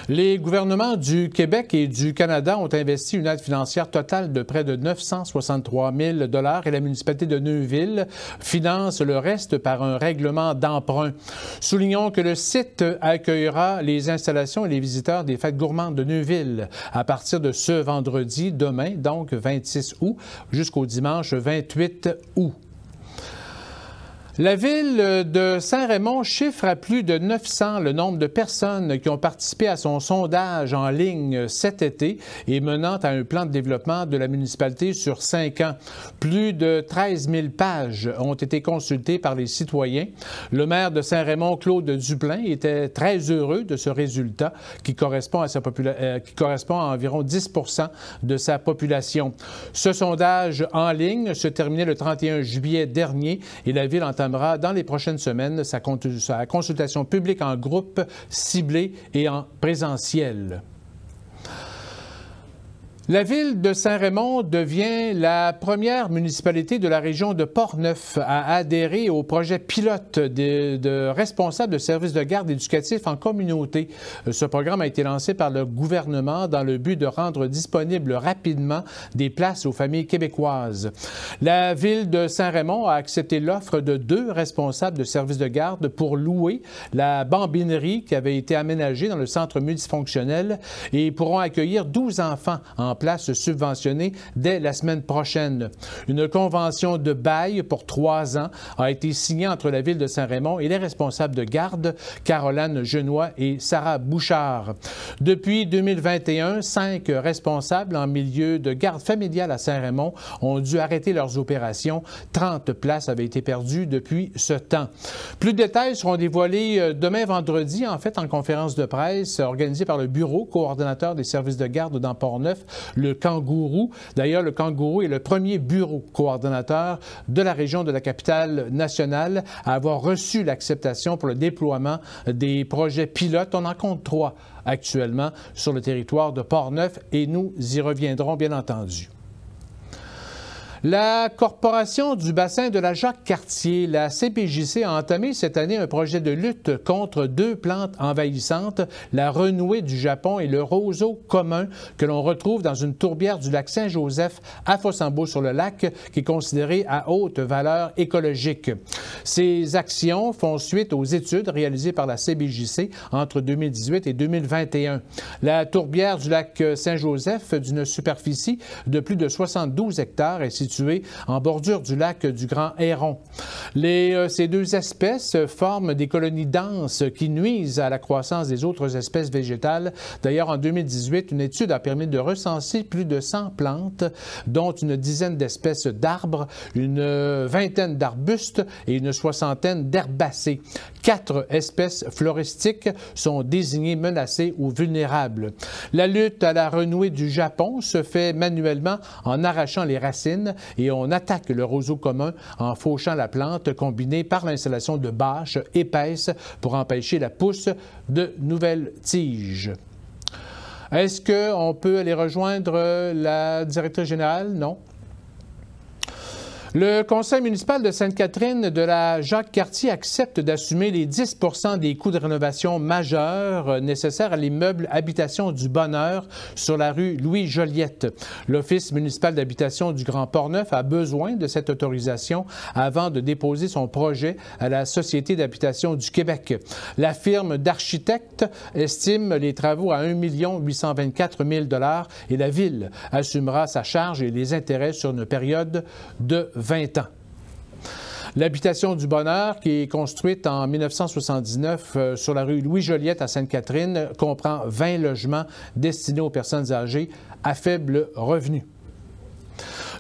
Les gouvernements du Québec et du Canada ont investi une aide financière totale de près de 963 000 $ et la municipalité de Neuville finance le reste par un règlement d'emprunt. Soulignons que le site accueillera les installations et les visiteurs des fêtes gourmandes de Neuville à partir de ce vendredi, demain, donc 26 août, jusqu'au dimanche 28 août. La ville de Saint-Raymond chiffre à plus de 900 le nombre de personnes qui ont participé à son sondage en ligne cet été et menant à un plan de développement de la municipalité sur 5 ans. Plus de 13 000 pages ont été consultées par les citoyens. Le maire de Saint-Raymond, Claude Duplain, était très heureux de ce résultat qui correspond à environ 10 % de sa population. Ce sondage en ligne se terminait le 31 juillet dernier et la ville entamera dans les prochaines semaines sa consultation publique en groupe ciblé et en présentiel. La ville de Saint-Raymond devient la première municipalité de la région de Portneuf à adhérer au projet pilote de responsables de services de garde éducatifs en communauté. Ce programme a été lancé par le gouvernement dans le but de rendre disponibles rapidement des places aux familles québécoises. La ville de Saint-Raymond a accepté l'offre de 2 responsables de services de garde pour louer la bambinerie qui avait été aménagée dans le centre multifonctionnel et pourront accueillir 12 enfants en place subventionnée dès la semaine prochaine. Une convention de bail pour 3 ans a été signée entre la ville de Saint-Raymond et les responsables de garde, Caroline Genois et Sarah Bouchard. Depuis 2021, 5 responsables en milieu de garde familiale à Saint-Raymond ont dû arrêter leurs opérations. 30 places avaient été perdues depuis ce temps. Plus de détails seront dévoilés demain vendredi, en fait, en conférence de presse organisée par le bureau coordonnateur des services de garde dans Portneuf, le Kangourou. D'ailleurs, le Kangourou est le premier bureau coordonnateur de la région de la capitale nationale à avoir reçu l'acceptation pour le déploiement des projets pilotes. On en compte 3 actuellement sur le territoire de Portneuf et nous y reviendrons bien entendu. La Corporation du bassin de la Jacques-Cartier, la CPJC, a entamé cette année un projet de lutte contre 2 plantes envahissantes, la renouée du Japon et le roseau commun que l'on retrouve dans une tourbière du lac Saint-Joseph à Fossambeau-sur-le-Lac, qui est considérée à haute valeur écologique. Ces actions font suite aux études réalisées par la CPJC entre 2018 et 2021. La tourbière du lac Saint-Joseph, d'une superficie de plus de 72 hectares, est située en bordure du lac du Grand Héron. Ces deux espèces forment des colonies denses qui nuisent à la croissance des autres espèces végétales. D'ailleurs, en 2018, une étude a permis de recenser plus de 100 plantes, dont une dizaine d'espèces d'arbres, une vingtaine d'arbustes et une soixantaine d'herbacées. 4 espèces floristiques sont désignées menacées ou vulnérables. La lutte à la renouée du Japon se fait manuellement en arrachant les racines et on attaque le roseau commun en fauchant la plante, combinée par l'installation de bâches épaisses pour empêcher la pousse de nouvelles tiges. Est-ce qu'on peut aller rejoindre la directrice générale? Non. Le conseil municipal de Sainte-Catherine de la Jacques-Cartier accepte d'assumer les 10 % des coûts de rénovation majeurs nécessaires à l'immeuble Habitation du Bonheur sur la rue Louis-Joliette. L'Office municipal d'habitation du Grand Port-Neuf a besoin de cette autorisation avant de déposer son projet à la Société d'habitation du Québec. La firme d'architectes estime les travaux à 1 824 000 $ et la Ville assumera sa charge et les intérêts sur une période de 20 ans. L'Habitation du Bonheur, qui est construite en 1979 sur la rue Louis-Joliette à Sainte-Catherine, comprend 20 logements destinés aux personnes âgées à faible revenu.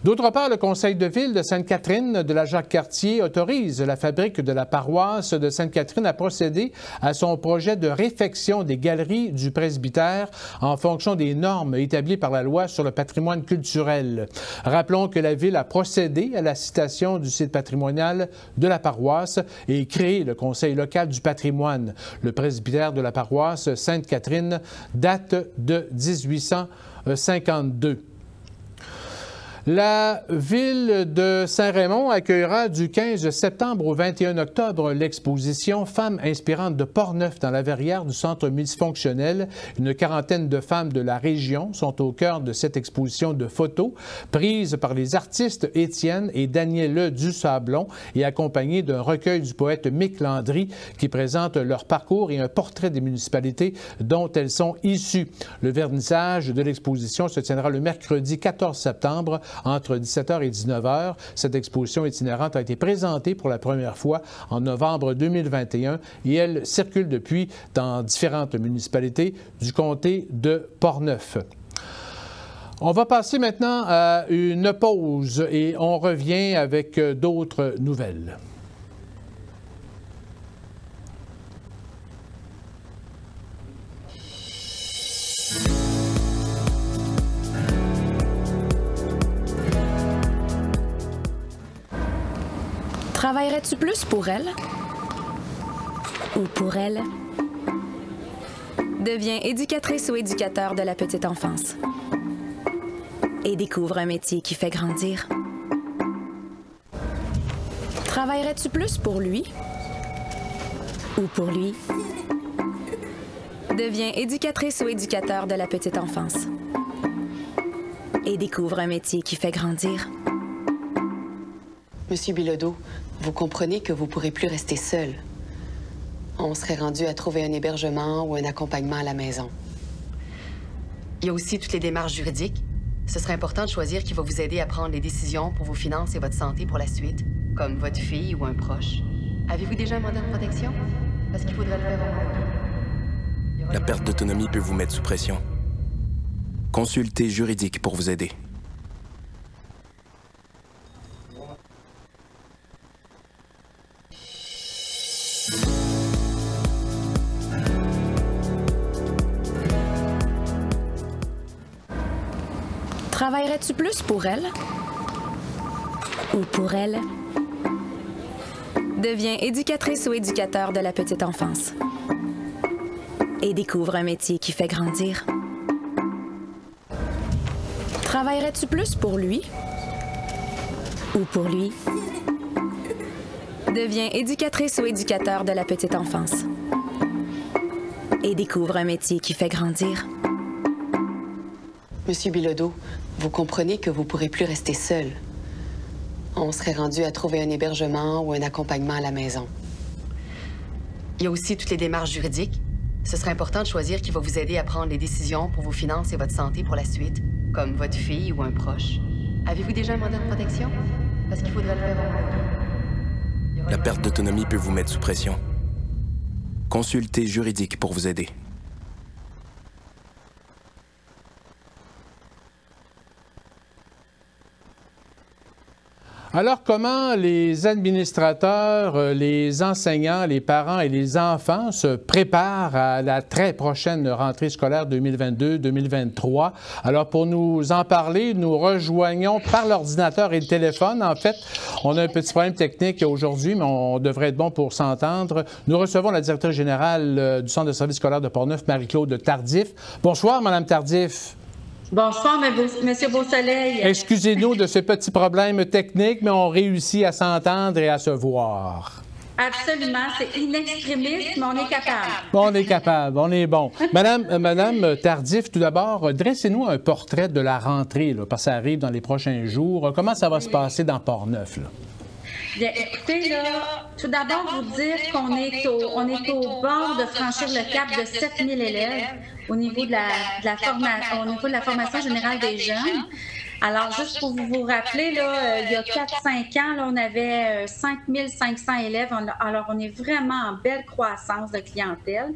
D'autre part, le conseil de ville de Sainte-Catherine de la Jacques-Cartier autorise la fabrique de la paroisse de Sainte-Catherine à procéder à son projet de réfection des galeries du presbytère en fonction des normes établies par la loi sur le patrimoine culturel. Rappelons que la ville a procédé à la citation du site patrimonial de la paroisse et créé le conseil local du patrimoine. Le presbytère de la paroisse Sainte-Catherine date de 1852. La ville de Saint-Raymond accueillera du 15 septembre au 21 octobre l'exposition « Femmes inspirantes de Portneuf dans la verrière du centre multifonctionnel ». Une quarantaine de femmes de la région sont au cœur de cette exposition de photos prises par les artistes Étienne et Danielle Dusablon et accompagnées d'un recueil du poète Mick Landry qui présente leur parcours et un portrait des municipalités dont elles sont issues. Le vernissage de l'exposition se tiendra le mercredi 14 septembre entre 17h et 19h. Cette exposition itinérante a été présentée pour la première fois en novembre 2021 et elle circule depuis dans différentes municipalités du comté de Portneuf. On va passer maintenant à une pause et on revient avec d'autres nouvelles.
Travaillerais-tu plus pour elle? Ou pour elle? Deviens éducatrice ou éducateur de la petite enfance. Et découvre un métier qui fait grandir. Travaillerais-tu plus pour lui? Ou pour lui? Deviens éducatrice ou éducateur de la petite enfance. Et découvre un métier qui fait grandir.
Monsieur Bilodeau, vous comprenez que vous ne pourrez plus rester seul. On serait rendu à trouver un hébergement ou un accompagnement à la maison. Il y a aussi toutes les démarches juridiques. Ce serait important de choisir qui va vous aider à prendre les décisions pour vos finances et votre santé pour la suite, comme votre fille ou un proche. Avez-vous déjà un mandat de protection? Parce qu'il faudrait le faire au moins.
La perte d'autonomie peut vous mettre sous pression. Consultez Juridique pour vous aider.
Travaillerais-tu plus pour elle? Ou pour elle? Deviens éducatrice ou éducateur de la petite enfance. Et découvre un métier qui fait grandir. Travaillerais-tu plus pour lui? Ou pour lui? Deviens éducatrice ou éducateur de la petite enfance. Et découvre un métier qui fait grandir.
Monsieur Bilodeau, vous comprenez que vous ne pourrez plus rester seul. On serait rendu à trouver un hébergement ou un accompagnement à la maison. Il y a aussi toutes les démarches juridiques. Ce serait important de choisir qui va vous aider à prendre les décisions pour vos finances et votre santé pour la suite, comme votre fille ou un proche. Avez-vous déjà un mandat de protection? Parce qu'il faudrait le faire au moins.
La perte d'autonomie peut vous mettre sous pression. Consultez Juridique pour vous aider.
Alors, comment les administrateurs, les enseignants, les parents et les enfants se préparent à la très prochaine rentrée scolaire 2022-2023? Alors, pour nous en parler, nous rejoignons par l'ordinateur et le téléphone. En fait, on a un petit problème technique aujourd'hui, mais on devrait être bon pour s'entendre. Nous recevons la directrice générale du Centre de services scolaires de Portneuf, Marie-Claude Tardif. Bonsoir, Madame Tardif.
Bonsoir, Monsieur Beausoleil.
Excusez-nous de ce petit problème technique, mais on réussit à s'entendre et à se voir.
Absolument, c'est inextrémiste, mais on est capable.
On est capable, on est bon. Madame Tardif, tout d'abord, dressez-nous un portrait de la rentrée, là, parce que ça arrive dans les prochains jours. Comment ça va se passer dans Portneuf, là?
Bien, écoutez, là, tout d'abord, vous dire qu'on est au bord de franchir le cap de 7000 élèves au niveau de la formation générale des jeunes. Alors, juste pour vous rappeler, là, il y a 4-5 ans, là, on avait 5500 élèves. Alors, on est vraiment en belle croissance de clientèle.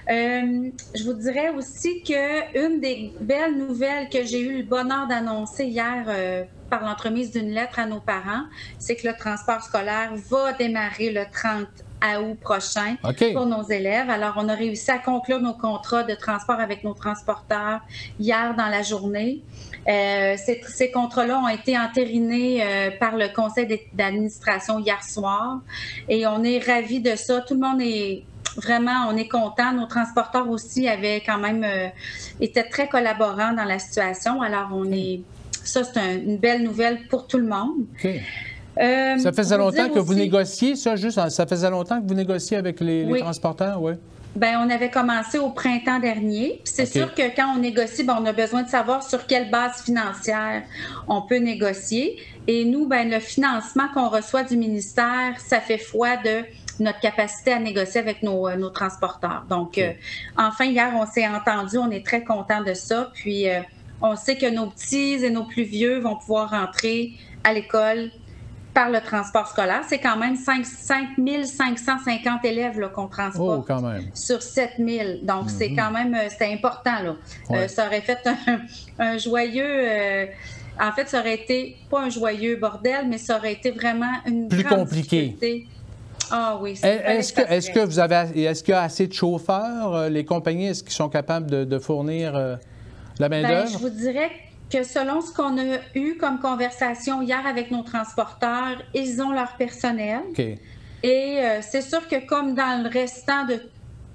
Je vous dirais aussi qu'une des belles nouvelles que j'ai eu le bonheur d'annoncer hier par l'entremise d'une lettre à nos parents, c'est que le transport scolaire va démarrer le 30 août prochain pour nos élèves. Alors, on a réussi à conclure nos contrats de transport avec nos transporteurs hier dans la journée. Ces contrats-là ont été entérinés par le conseil d'administration hier soir et on est ravis de ça. Tout le monde est... Vraiment, on est content. Nos transporteurs aussi avaient quand même été très collaborants dans la situation. Alors, ça, c'est une belle nouvelle pour tout le monde.
Ça faisait longtemps que vous négociez, ça, juste? Ça faisait longtemps que vous négociez avec les transporteurs, oui? Bien,
on avait commencé au printemps dernier. C'est sûr que quand on négocie, on a besoin de savoir sur quelle base financière on peut négocier. Et nous, le financement qu'on reçoit du ministère, ça fait foi de notre capacité à négocier avec nos transporteurs. Donc, enfin, hier, on s'est entendu, on est très contents de ça. Puis, on sait que nos petits et nos plus vieux vont pouvoir rentrer à l'école par le transport scolaire. C'est quand même 5550 élèves qu'on transporte sur 7000. Donc, c'est quand même c'est important. Là. Ça aurait fait un joyeux... en fait, ça aurait été pas un joyeux bordel, mais ça aurait été vraiment une
plus
grande
compliqué.
Difficulté. Ah oui.
Est-ce qu'il y a assez de chauffeurs? Les compagnies, est-ce qu'ils sont capables de fournir la main-d'œuvre?
Je vous dirais que selon ce qu'on a eu comme conversation hier avec nos transporteurs, ils ont leur personnel. Et c'est sûr que comme dans le restant de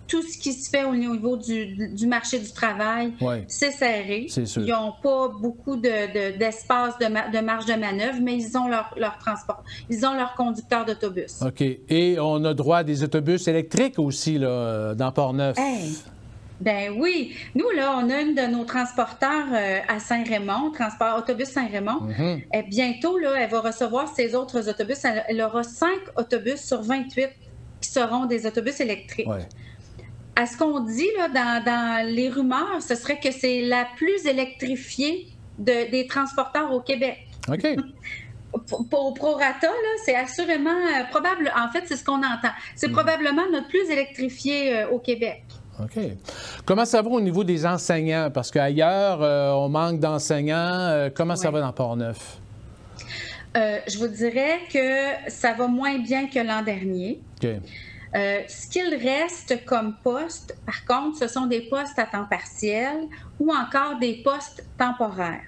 tout ce qui se fait au niveau du marché du travail, c'est serré. Ils n'ont pas beaucoup d'espace, de marge de manœuvre, mais ils ont leur transport. Ils ont leur conducteur d'autobus.
OK. Et on a droit à des autobus électriques aussi là, dans Portneuf.
Ben oui. Nous, là, on a une de nos transporteurs à Saint-Raymond, Transport Autobus Saint-Raymond. Et bientôt, là, elle va recevoir ses autres autobus. Elle aura 5 autobus sur 28 qui seront des autobus électriques. À ce qu'on dit là, dans les rumeurs, ce serait que c'est la plus électrifiée des transporteurs au Québec.
OK.
Pour prorata, c'est assurément probable. En fait, c'est ce qu'on entend. C'est probablement notre plus électrifiée au Québec.
OK. Comment ça va au niveau des enseignants? Parce qu'ailleurs, on manque d'enseignants. Comment ça va dans Portneuf?
Je vous dirais que ça va moins bien que l'an dernier.
OK.
Ce qu'il reste comme poste, par contre, ce sont des postes à temps partiel ou encore des postes temporaires.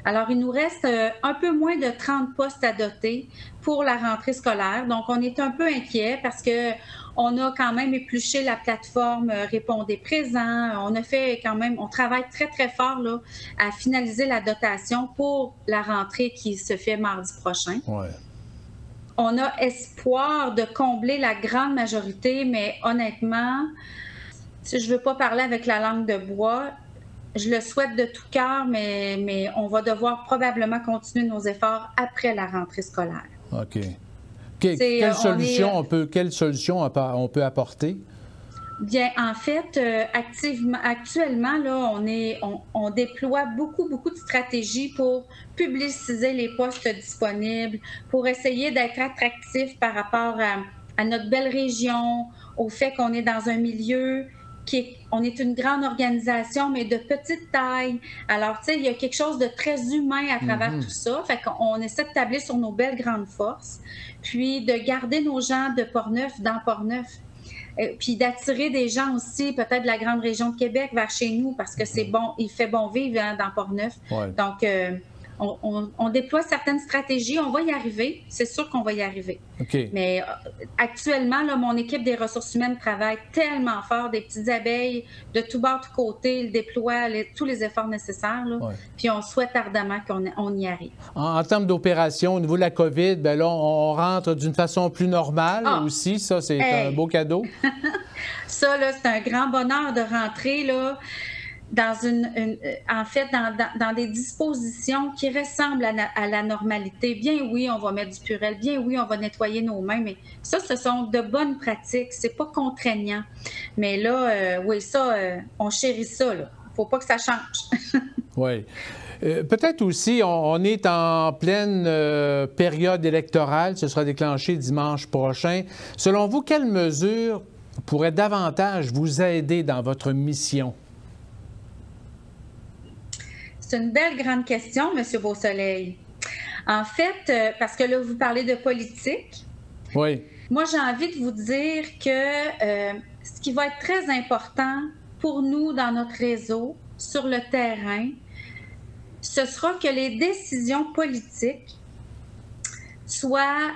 Alors, il nous reste un peu moins de 30 postes à doter pour la rentrée scolaire. Donc, on est un peu inquiet parce qu'on a quand même épluché la plateforme Répondez présent. On travaille très, très fort là, à finaliser la dotation pour la rentrée qui se fait mardi prochain. On a espoir de combler la grande majorité, mais honnêtement, si je ne veux pas parler avec la langue de bois, je le souhaite de tout cœur, mais on va devoir probablement continuer nos efforts après la rentrée scolaire.
OK. Quelle solution on peut apporter?
Bien, en fait, actuellement, là, on déploie beaucoup de stratégies pour publiciser les postes disponibles, pour essayer d'être attractif par rapport à notre belle région, au fait qu'on est dans un milieu on est une grande organisation, mais de petite taille. Alors, tu sais, il y a quelque chose de très humain à travers tout ça. Fait qu'on essaie de tabler sur nos belles grandes forces, puis de garder nos gens de Portneuf dans Portneuf. Puis d'attirer des gens aussi, peut-être de la grande région de Québec vers chez nous, parce que c'est bon, il fait bon vivre dans Portneuf. Ouais. Donc, on déploie certaines stratégies, on va y arriver, c'est sûr qu'on va y arriver. Okay. Mais actuellement, là, mon équipe des ressources humaines travaille tellement fort, des petites abeilles de tout bord, de tout côté, ils déploient tous les efforts nécessaires, là, puis on souhaite ardemment qu'on y arrive. En termes d'opération, au niveau de la COVID, bien là, on rentre d'une façon plus normale aussi, ça c'est un beau cadeau. Ça, là, c'est un grand bonheur de rentrer, là, dans dans des dispositions qui ressemblent à la normalité. Bien oui, on va mettre du Purell, bien oui, on va nettoyer nos mains, mais ça, ce sont de bonnes pratiques, c'est pas contraignant. Mais là, oui, ça, on chérit ça, là. Faut pas que ça change. Oui. Peut-être aussi, on est en pleine période électorale, ce sera déclenché dimanche prochain. Selon vous, quelles mesures pourraient davantage vous aider dans votre mission? C'est une belle grande question, M. Beausoleil. En fait, parce que là, vous parlez de politique. Oui. Moi, j'ai envie de vous dire que ce qui va être très important pour nous dans notre réseau, sur le terrain, ce sera que les décisions politiques soient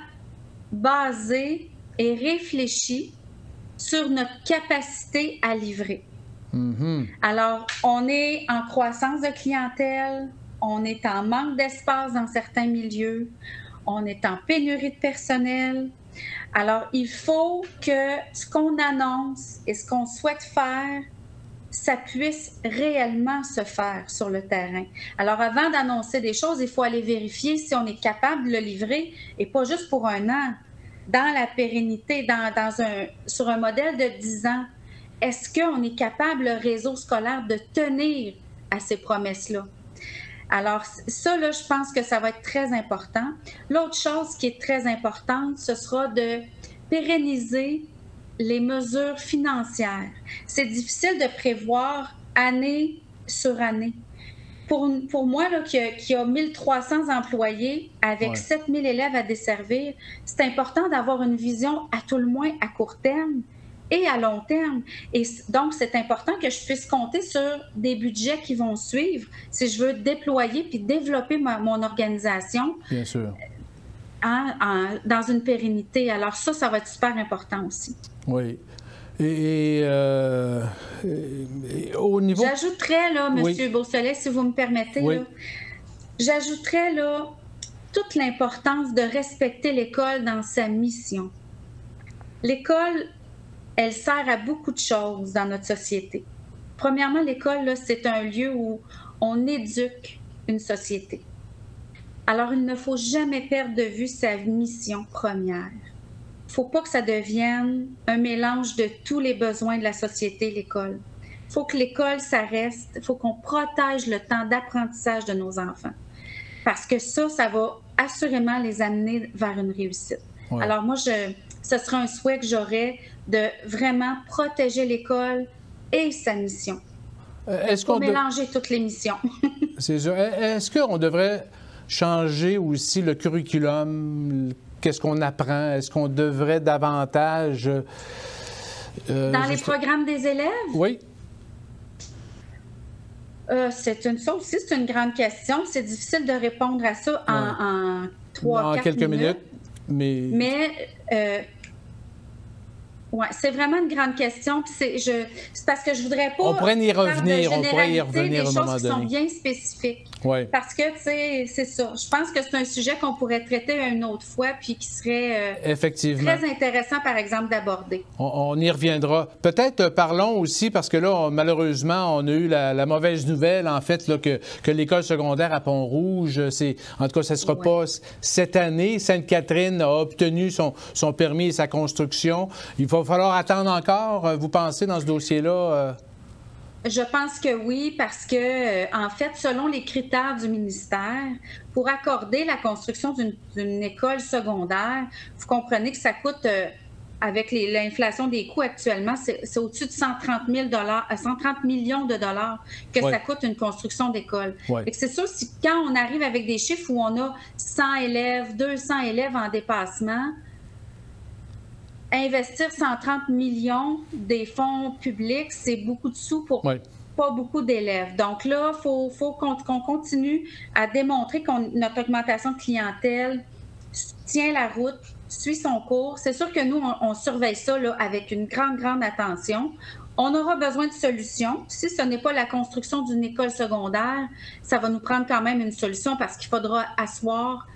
basées et réfléchies sur notre capacité à livrer. Alors, on est en croissance de clientèle, on est en manque d'espace dans certains milieux, on est en pénurie de personnel. Alors, il faut que ce qu'on annonce et ce qu'on souhaite faire, ça puisse réellement se faire sur le terrain. Alors, avant d'annoncer des choses, il faut aller vérifier si on est capable de le livrer et pas juste pour un an, dans la pérennité, sur un modèle de 10 ans. Est-ce qu'on est capable, le réseau scolaire, de tenir à ces promesses-là? Alors, ça, là, je pense que ça va être très important. L'autre chose qui est très importante, ce sera de pérenniser les mesures financières. C'est difficile de prévoir année sur année. Pour moi, là, qui a 1300 employés avec 7000 élèves à desservir, c'est important d'avoir une vision, à tout le moins à court terme, et à long terme. Et donc, c'est important que je puisse compter sur des budgets qui vont suivre si je veux déployer puis développer mon organisation. Bien sûr. Dans une pérennité. Alors ça va être super important aussi. Oui. Et au niveau... J'ajouterais, là, M. Beausoleil, si vous me permettez, là, j'ajouterais, là, toute l'importance de respecter l'école dans sa mission. L'école, elle sert à beaucoup de choses dans notre société. Premièrement, l'école, là, c'est un lieu où on éduque une société. Alors, il ne faut jamais perdre de vue sa mission première. Il ne faut pas que ça devienne un mélange de tous les besoins de la société, l'école. Il faut que l'école, ça reste. Il faut qu'on protège le temps d'apprentissage de nos enfants. Parce que ça va assurément les amener vers une réussite. Ouais. Alors, moi, ce serait un souhait que j'aurais de vraiment protéger l'école et sa mission. Est-ce qu'on mélanger toutes les missions? C'est sûr. Est-ce qu'on devrait changer aussi le curriculum? Qu'est-ce qu'on apprend? Est-ce qu'on devrait davantage... dans les programmes des élèves? Oui. Ça aussi, c'est une grande question. C'est difficile de répondre à ça en 3-4 quelques minutes. Mais oui, c'est vraiment une grande question. C'est parce que je voudrais pas... On pourrait y revenir, des choses qui sont bien spécifiques. Oui. Parce que, tu sais, c'est ça. Je pense que c'est un sujet qu'on pourrait traiter une autre fois puis qui serait effectivement très intéressant, par exemple, d'aborder. On y reviendra. Peut-être parlons aussi, parce que là, malheureusement, on a eu la mauvaise nouvelle, en fait, là, que l'école secondaire à Pont-Rouge, en tout cas, ça ne sera pas cette année. Sainte-Catherine a obtenu son permis et sa construction. Il va
va falloir attendre encore, vous pensez, dans ce dossier-là?
Je pense que oui, parce que, en fait, selon les critères du ministère, pour accorder la construction d'une école secondaire, vous comprenez que ça coûte, avec l'inflation des coûts actuellement, c'est au-dessus de 130 millions de dollars que ça coûte une construction d'école. C'est sûr, quand on arrive avec des chiffres où on a 100 élèves, 200 élèves en dépassement, investir 130 millions des fonds publics, c'est beaucoup de sous pour pas beaucoup d'élèves. Donc là, il faut qu'on continue à démontrer que notre augmentation de clientèle tient la route, suit son cours. C'est sûr que nous, on surveille ça là, avec une grande attention. On aura besoin de solutions. Si ce n'est pas la construction d'une école secondaire, ça va nous prendre quand même une solution parce qu'il faudra asseoir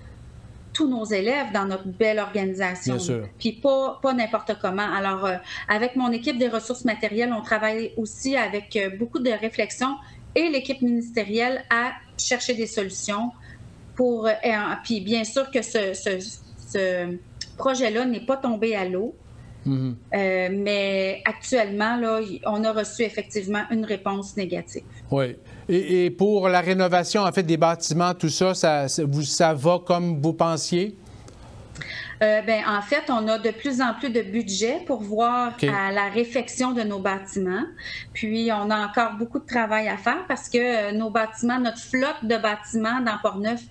tous nos élèves dans notre belle organisation. Bien sûr. Puis pas n'importe comment. Alors, avec mon équipe des ressources matérielles, on travaille aussi avec beaucoup de réflexion et l'équipe ministérielle à chercher des solutions pour... puis bien sûr que ce projet-là n'est pas tombé à l'eau. Mais actuellement, là, on a reçu effectivement une réponse négative. Oui.
Et pour la rénovation, en fait, des bâtiments, tout ça, ça va comme vous pensiez?
En fait, on a de plus en plus de budget pour voir à la réfection de nos bâtiments. Puis, on a encore beaucoup de travail à faire parce que nos bâtiments, notre flotte de bâtiments dans Portneuf,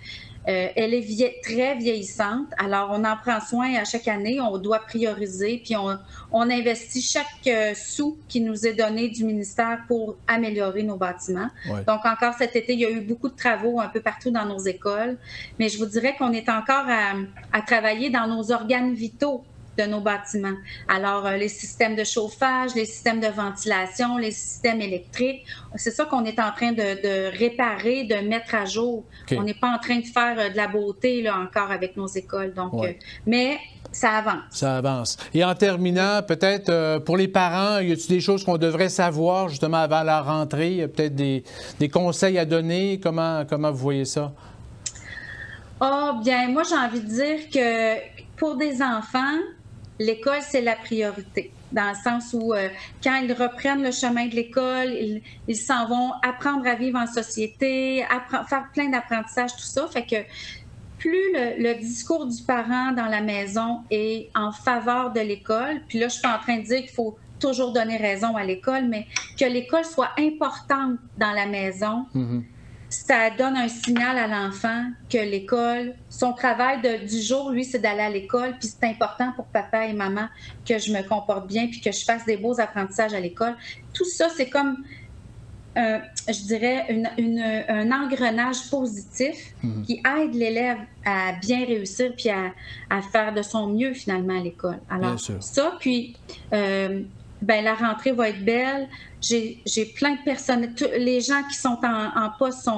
elle est très vieillissante. Alors, on en prend soin à chaque année. On doit prioriser. Puis, on investit chaque sou qui nous est donné du ministère pour améliorer nos bâtiments. Donc, encore cet été, il y a eu beaucoup de travaux un peu partout dans nos écoles. Mais je vous dirais qu'on est encore à travailler dans nos organes vitaux de nos bâtiments. Alors, les systèmes de chauffage, les systèmes de ventilation, les systèmes électriques, c'est ça qu'on est en train de réparer, de mettre à jour. On n'est pas en train de faire de la beauté là, encore avec nos écoles. Donc, mais ça avance. Ça avance.
Et en terminant, peut-être pour les parents, y a-t-il des choses qu'on devrait savoir justement avant la rentrée? Peut-être des conseils à donner? Comment vous voyez ça?
Bien, moi, j'ai envie de dire que pour des enfants, l'école, c'est la priorité, dans le sens où quand ils reprennent le chemin de l'école, ils s'en vont apprendre à vivre en société, faire plein d'apprentissages, tout ça. Fait que plus le discours du parent dans la maison est en faveur de l'école, puis là, je suis pas en train de dire qu'il faut toujours donner raison à l'école, mais que l'école soit importante dans la maison, ça donne un signal à l'enfant que l'école, son travail du jour, lui, c'est d'aller à l'école, puis c'est important pour papa et maman que je me comporte bien, puis que je fasse des beaux apprentissages à l'école. Tout ça, c'est comme, je dirais, un engrenage positif qui aide l'élève à bien réussir, puis à faire de son mieux, finalement, à l'école. Alors, ça, puis... la rentrée va être belle. J'ai plein de personnes. Les gens qui sont en poste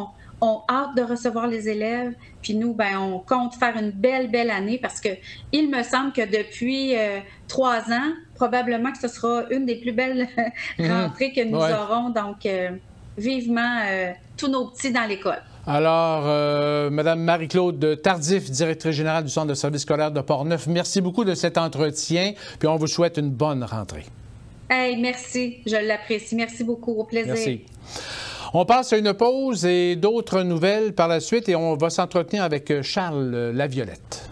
ont hâte de recevoir les élèves. Puis nous, on compte faire une belle année parce que il me semble que depuis 3 ans, probablement que ce sera une des plus belles rentrées que nous aurons. Donc, vivement tous nos petits dans l'école.
Alors, Mme Marie-Claude Tardif, directrice générale du Centre de services scolaires de Portneuf, merci beaucoup de cet entretien. Puis on vous souhaite une bonne rentrée.
Hey, merci, je l'apprécie. Merci beaucoup, au plaisir.
Merci. On passe à une pause et d'autres nouvelles par la suite et on va s'entretenir avec Charles Laviolette.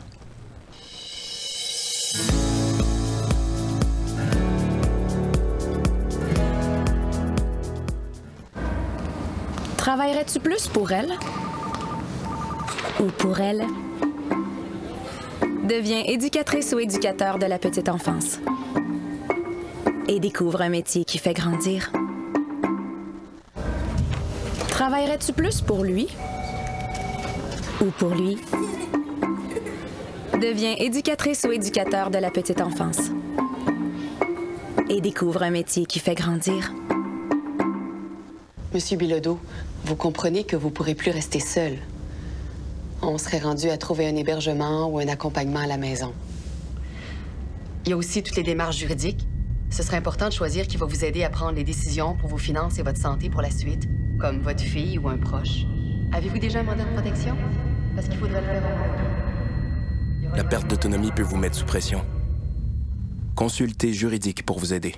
Travaillerais-tu plus pour elle? Ou pour elle? Deviens éducatrice ou éducateur de la petite enfance. Et découvre un métier qui fait grandir. Travaillerais-tu plus pour lui ou pour lui? Deviens éducatrice ou éducateur de la petite enfance. Et découvre un métier qui fait grandir.
Monsieur Bilodeau, vous comprenez que vous ne pourrez plus rester seul. On serait rendu à trouver un hébergement ou un accompagnement à la maison. Il y a aussi toutes les démarches juridiques. Ce serait important de choisir qui va vous aider à prendre les décisions pour vos finances et votre santé pour la suite, comme votre fille ou un proche. Avez-vous déjà un mandat de protection? Parce qu'il faudrait le faire en...
La perte d'autonomie peut vous mettre sous pression. Consultez Juridique pour vous aider.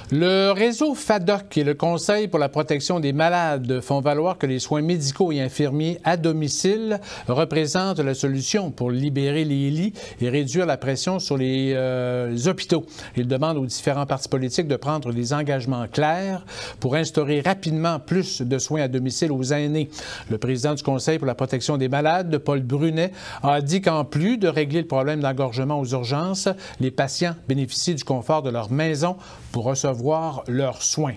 Le réseau FADOC et le Conseil pour la protection des malades font valoir que les soins médicaux et infirmiers à domicile représentent la solution pour libérer les lits et réduire la pression sur les hôpitaux. Ils demandent aux différents partis politiques de prendre des engagements clairs pour instaurer rapidement plus de soins à domicile aux aînés. Le président du Conseil pour la protection des malades, Paul Brunet, a dit qu'en plus de régler le problème d'engorgement aux urgences, les patients bénéficient du confort de leur maison pour recevoir leurs soins.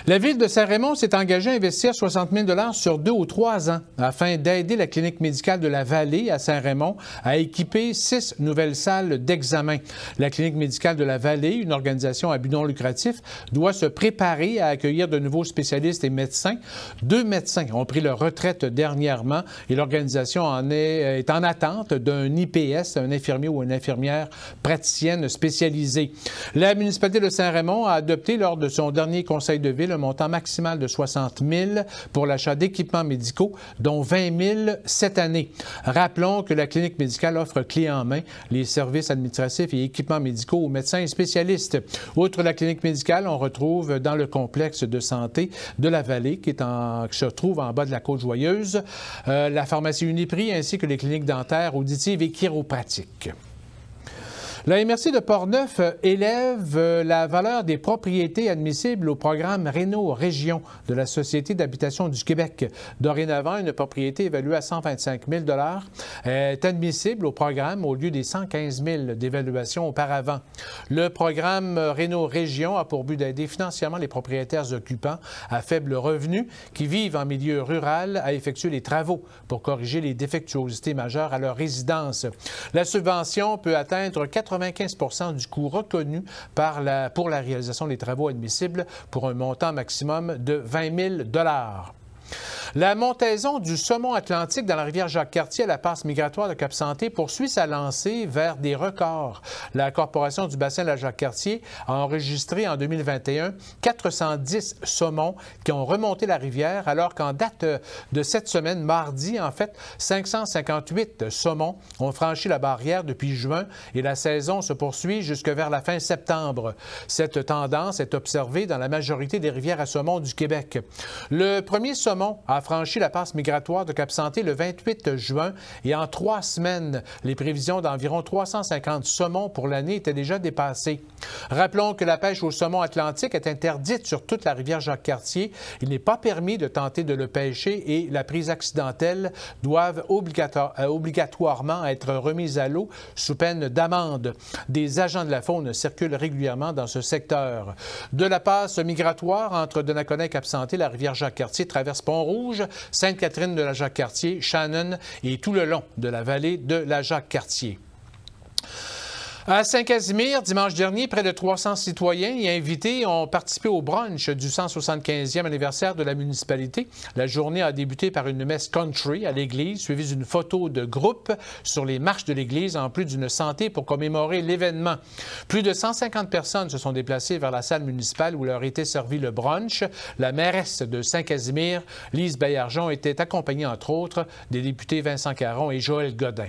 La Ville de Saint-Raymond s'est engagée à investir 60 000 $ sur 2 ou 3 ans afin d'aider la clinique médicale de la Vallée à Saint-Raymond à équiper 6 nouvelles salles d'examen. La clinique médicale de la Vallée, une organisation à but non lucratif, doit se préparer à accueillir de nouveaux spécialistes et médecins. 2 médecins ont pris leur retraite dernièrement et l'organisation est en attente d'un IPS, un infirmier ou une infirmière praticienne spécialisée. La municipalité de Saint-Raymond a adopté lors de son dernier conseil de ville un montant maximal de 60 000 pour l'achat d'équipements médicaux, dont 20 000 cette année. Rappelons que la clinique médicale offre clé en main les services administratifs et équipements médicaux aux médecins et spécialistes. Outre la clinique médicale, on retrouve dans le complexe de santé de la Vallée, qui se trouve en bas de la Côte-Joyeuse, la pharmacie Uniprix ainsi que les cliniques dentaires, auditives et chiropratiques. La MRC de Portneuf élève la valeur des propriétés admissibles au programme Réno-Région de la Société d'habitation du Québec. Dorénavant, une propriété évaluée à 125 000 $ est admissible au programme au lieu des 115 000 d'évaluation auparavant. Le programme Réno-Région a pour but d'aider financièrement les propriétaires occupants à faible revenu qui vivent en milieu rural à effectuer les travaux pour corriger les défectuosités majeures à leur résidence. La subvention peut atteindre 95 du coût reconnu pour la réalisation des travaux admissibles pour un montant maximum de 20 000 $. La montaison du saumon atlantique dans la rivière Jacques-Cartier à la passe migratoire de Cap-Santé poursuit sa lancée vers des records. La Corporation du bassin de la Jacques-Cartier a enregistré en 2021 410 saumons qui ont remonté la rivière, alors qu'en date de cette semaine, mardi, en fait, 558 saumons ont franchi la barrière depuis juin et la saison se poursuit jusque vers la fin septembre. Cette tendance est observée dans la majorité des rivières à saumon du Québec. Le premier saumon a franchi la passe migratoire de Cap-Santé le 28 juin et en 3 semaines, les prévisions d'environ 350 saumons pour l'année étaient déjà dépassées. Rappelons que la pêche au saumon atlantique est interdite sur toute la rivière Jacques-Cartier. Il n'est pas permis de tenter de le pêcher et la prise accidentelle doivent obligatoirement être remise à l'eau sous peine d'amende. Des agents de la faune circulent régulièrement dans ce secteur. De la passe migratoire entre Donnacona et Cap-Santé, la rivière Jacques-Cartier traverse Pont-Rouge, Sainte-Catherine de la Jacques-Cartier, Shannon et tout le long de la vallée de la Jacques-Cartier. À Saint-Casimir, dimanche dernier, près de 300 citoyens et invités ont participé au brunch du 175e anniversaire de la municipalité. La journée a débuté par une messe country à l'église, suivie d'une photo de groupe sur les marches de l'église, en plus d'une santé pour commémorer l'événement. Plus de 150 personnes se sont déplacées vers la salle municipale où leur était servi le brunch. La mairesse de Saint-Casimir, Lise Baillargeon, était accompagnée, entre autres, des députés Vincent Caron et Joël Godin.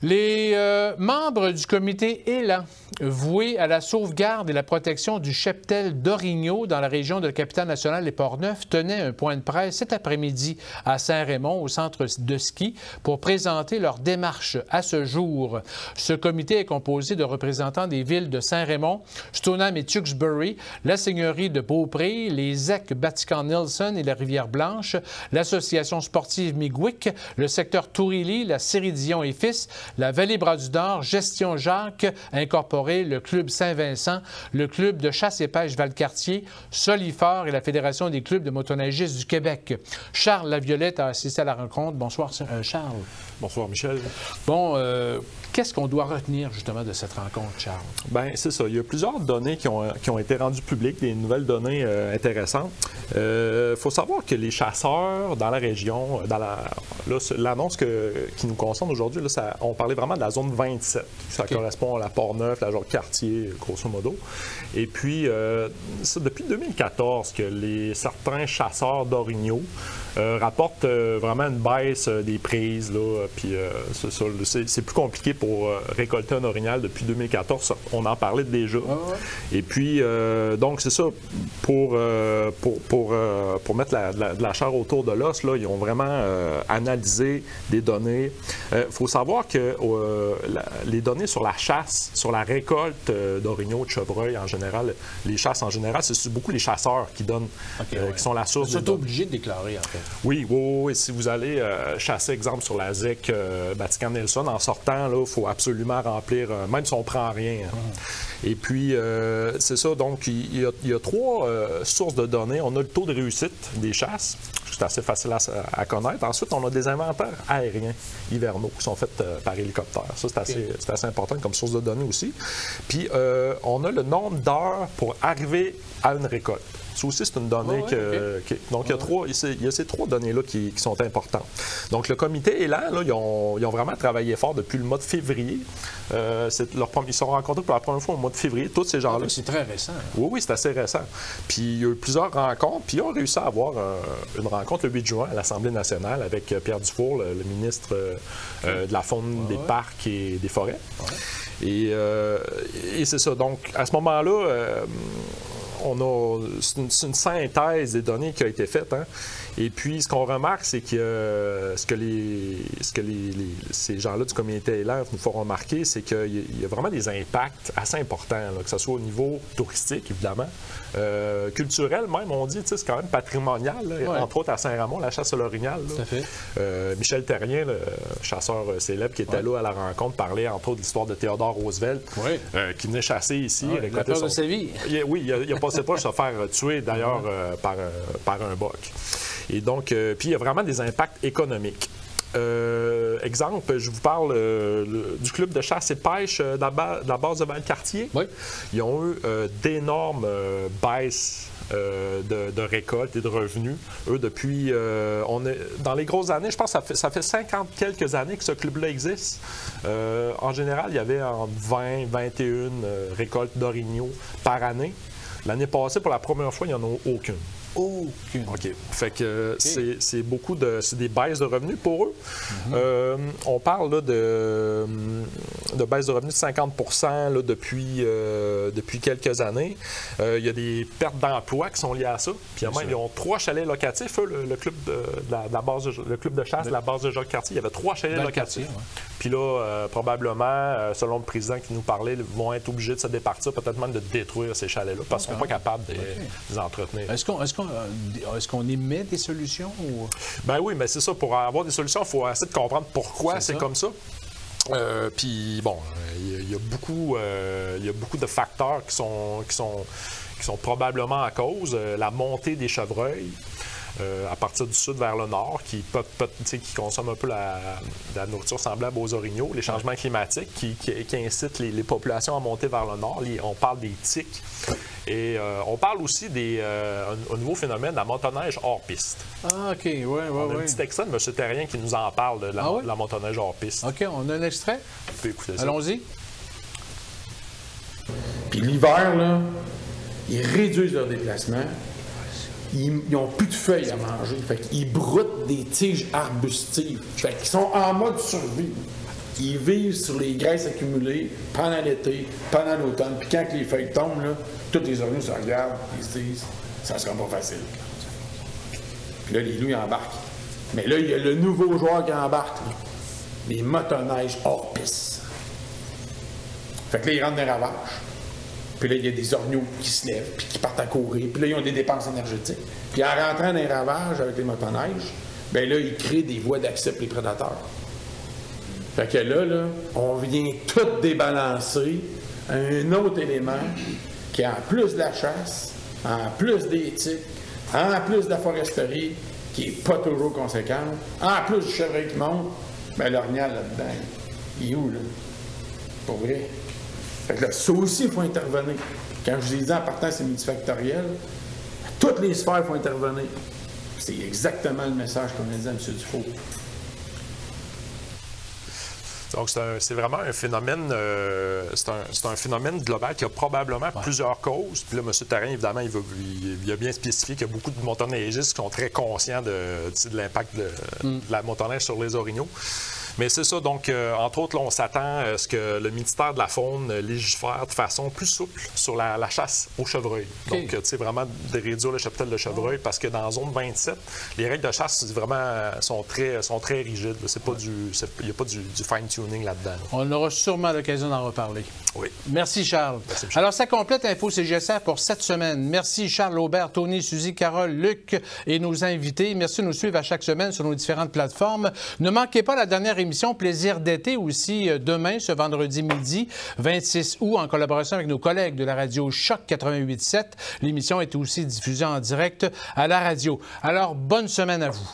Les membres du comité Élan, voué à la sauvegarde et la protection du cheptel d'Orignaux dans la région de la Capitale-Nationale et Portneuf, tenaient un point de presse cet après-midi à Saint-Raymond, au centre de ski, pour présenter leur démarche à ce jour. Ce comité est composé de représentants des villes de Saint-Raymond, Stoneham et Tewksbury, la seigneurie de Beaupré, les EC Batican-Nilson et la Rivière-Blanche, l'association sportive Migwick, le secteur Tourili, la Céridion et Fils, la Vallée Bras-du-Nord, Gestion Jacques, incorporé le Club Saint-Vincent, le Club de chasse et pêche Valcartier, Solifort et la Fédération des clubs de motoneigistes du Québec. Charles Laviolette a assisté à la rencontre. Bonsoir, Charles.
Bonsoir, Michel.
Bon, qu'est-ce qu'on doit retenir justement de cette rencontre, Charles? Bien,
c'est ça. Il y a plusieurs données qui ont été rendues publiques, des nouvelles données intéressantes. Il faut savoir que les chasseurs dans la région, l'annonce qui nous concerne aujourd'hui, on parlait vraiment de la zone 27. Ça correspond à la Portneuf, la Jacques-Cartier, grosso modo. Et puis, depuis 2014, que certains chasseurs d'orignaux rapportent vraiment une baisse des prises. Puis c'est plus compliqué pour récolter un orignal depuis 2014. On en parlait déjà. Et puis, donc, c'est ça. Pour mettre de la chair autour de l'os, ils ont vraiment analysé des données. Il faut savoir que les données sur la chasse, sur la récolte d'orignaux, de chevreuils en général, les chasses en général, c'est beaucoup les chasseurs qui donnent, qui sont la source.
Ils sont obligés de déclarer, en fait.
Oui. Si vous allez chasser, exemple, sur la ZEC Vatican-Nelson, en sortant, il faut absolument remplir, même si on ne prend rien. Et puis, c'est ça. Donc, il y a 3 sources de données. On a le taux de réussite des chasses. C'est assez facile à connaître. Ensuite, on a des inventaires aériens hivernaux qui sont faits par hélicoptère. Ça, c'est assez important comme source de données aussi. Puis, on a le nombre d'heures pour arriver à une récolte. Ça aussi, c'est une donnée donc, il y a ces 3 données-là qui sont importantes. Donc, le comité Élan, là, ils ont vraiment travaillé fort depuis le mois de février. Ils se sont rencontrés pour la première fois au mois de février, tous ces gens-là.
C'est très récent.
Oui, c'est assez récent. Puis, il y a eu plusieurs rencontres, puis ils ont réussi à avoir une rencontre le 8 juin à l'Assemblée nationale avec Pierre Dufour, le ministre de la Faune, des Parcs et des Forêts. Et c'est ça. Donc, à ce moment-là, c'est une synthèse des données qui a été faite. Et puis, ce qu'on remarque, c'est que ces gens-là du comité Élan nous font remarquer, c'est qu'il y a vraiment des impacts assez importants, là, que ce soit au niveau touristique, évidemment, culturel même, on dit, c'est quand même patrimonial, là, entre autres à Saint-Ramon, la chasse à l'orignal.
Tout à fait.
Michel Terrien, le chasseur célèbre qui était là à la rencontre, parlait entre autres de l'histoire de Théodore Roosevelt, qui venait chasser ici.
La peur de sa vie.
Oui, il a passé pas de se faire tuer, d'ailleurs, par un boc. Et donc, puis il y a vraiment des impacts économiques. Exemple, je vous parle du club de chasse et pêche de la base de Valcartier. Oui. Ils ont eu d'énormes baisses de récolte et de revenus. Eux, depuis, dans les grosses années, je pense que ça fait 50 quelques années que ce club-là existe. En général, il y avait entre 20, 21 récoltes d'orignaux par année. L'année passée, pour la première fois, il n'y en a aucune.
Aucune.
OK. Fait que c'est beaucoup c'est des baisses de revenus pour eux. On parle là, de baisse de revenus de 50 là, depuis quelques années. Il y a des pertes d'emploi qui sont liées à ça. Puis ils ont 3 chalets locatifs. Eux, le club le club de chasse de la base de Jacques-Cartier, il y avait 3 chalets locatifs. Puis là, probablement, selon le président qui nous parlait, ils vont être obligés de se départir, peut-être même de détruire ces chalets-là, parce qu'ils ne sont pas capables de les entretenir.
Est-ce qu'on émet des solutions? Ou...
Ben oui, mais c'est ça. Pour avoir des solutions, il faut essayer de comprendre pourquoi c'est comme ça. Puis bon, il y a beaucoup de facteurs qui sont probablement en cause. La montée des chevreuils. À partir du sud vers le nord, qui consomment un peu la nourriture semblable aux orignaux, les changements climatiques qui incitent les populations à monter vers le nord. On parle des tiques. Et on parle aussi un nouveau phénomène, la motoneige hors piste.
Ah, OK, oui.
On a un petit extrait de M. Terrien qui nous en parle de la motoneige hors piste.
OK, on a un extrait?
On peut écouter ça.
Allons-y.
Puis l'hiver, là, ils réduisent leur déplacement. Ils n'ont plus de feuilles à manger. Fait qu'ils broutent des tiges arbustives. Fait qu'ils sont en mode survie. Ils vivent sur les graisses accumulées pendant l'été, pendant l'automne. Puis quand les feuilles tombent, là, tous les orignaux se regardent et se disent « ça sera pas facile ». Puis là, les loups, ils embarquent. Mais là, il y a le nouveau joueur qui embarque. Là. Les motoneiges hors piste. Fait que là, ils rentrent dans les ravages. Puis là, il y a des orignaux qui se lèvent, puis qui partent à courir. Puis là, ils ont des dépenses énergétiques. Puis en rentrant dans les ravages avec les motoneiges, bien là, ils créent des voies d'accès pour les prédateurs. Fait que là, on vient tout débalancer un autre élément qui, en plus de la chasse, en plus des tiques, en plus de la foresterie, qui n'est pas toujours conséquente, en plus du chevreuil qui monte, bien l'orignal là-dedans, il est où, là? Pour vrai? Fait que là, ça aussi, il faut intervenir. Quand je vous ai dit en partant, c'est multifactoriel, toutes les sphères font intervenir. C'est exactement le message qu'on a dit à M. Dufault.
Donc, c'est vraiment un phénomène, c'est un phénomène global qui a probablement plusieurs causes. Puis là, M. Therrien, évidemment, il a bien spécifié qu'il y a beaucoup de motoneigistes qui sont très conscients de l'impact de la motoneige sur les orignaux. Mais c'est ça, donc, entre autres, là, on s'attend à ce que le ministère de la Faune légifère de façon plus souple sur la chasse au chevreuil. Donc, tu sais, vraiment de réduire le cheptel de chevreuil parce que dans la zone 27, les règles de chasse vraiment sont très rigides. Il n'y a pas du fine-tuning là-dedans.
On aura sûrement l'occasion d'en reparler.
Oui.
Merci, Charles. Merci, Charles. Alors, ça complète Info CGSR pour cette semaine. Merci, Charles, Aubert, Tony, Suzy, Carole, Luc et nos invités. Merci de nous suivre à chaque semaine sur nos différentes plateformes. Ne manquez pas la dernière émission Plaisir d'été aussi demain, ce vendredi midi, 26 août, en collaboration avec nos collègues de la radio Choc 88.7. L'émission est aussi diffusée en direct à la radio. Alors, bonne semaine à vous.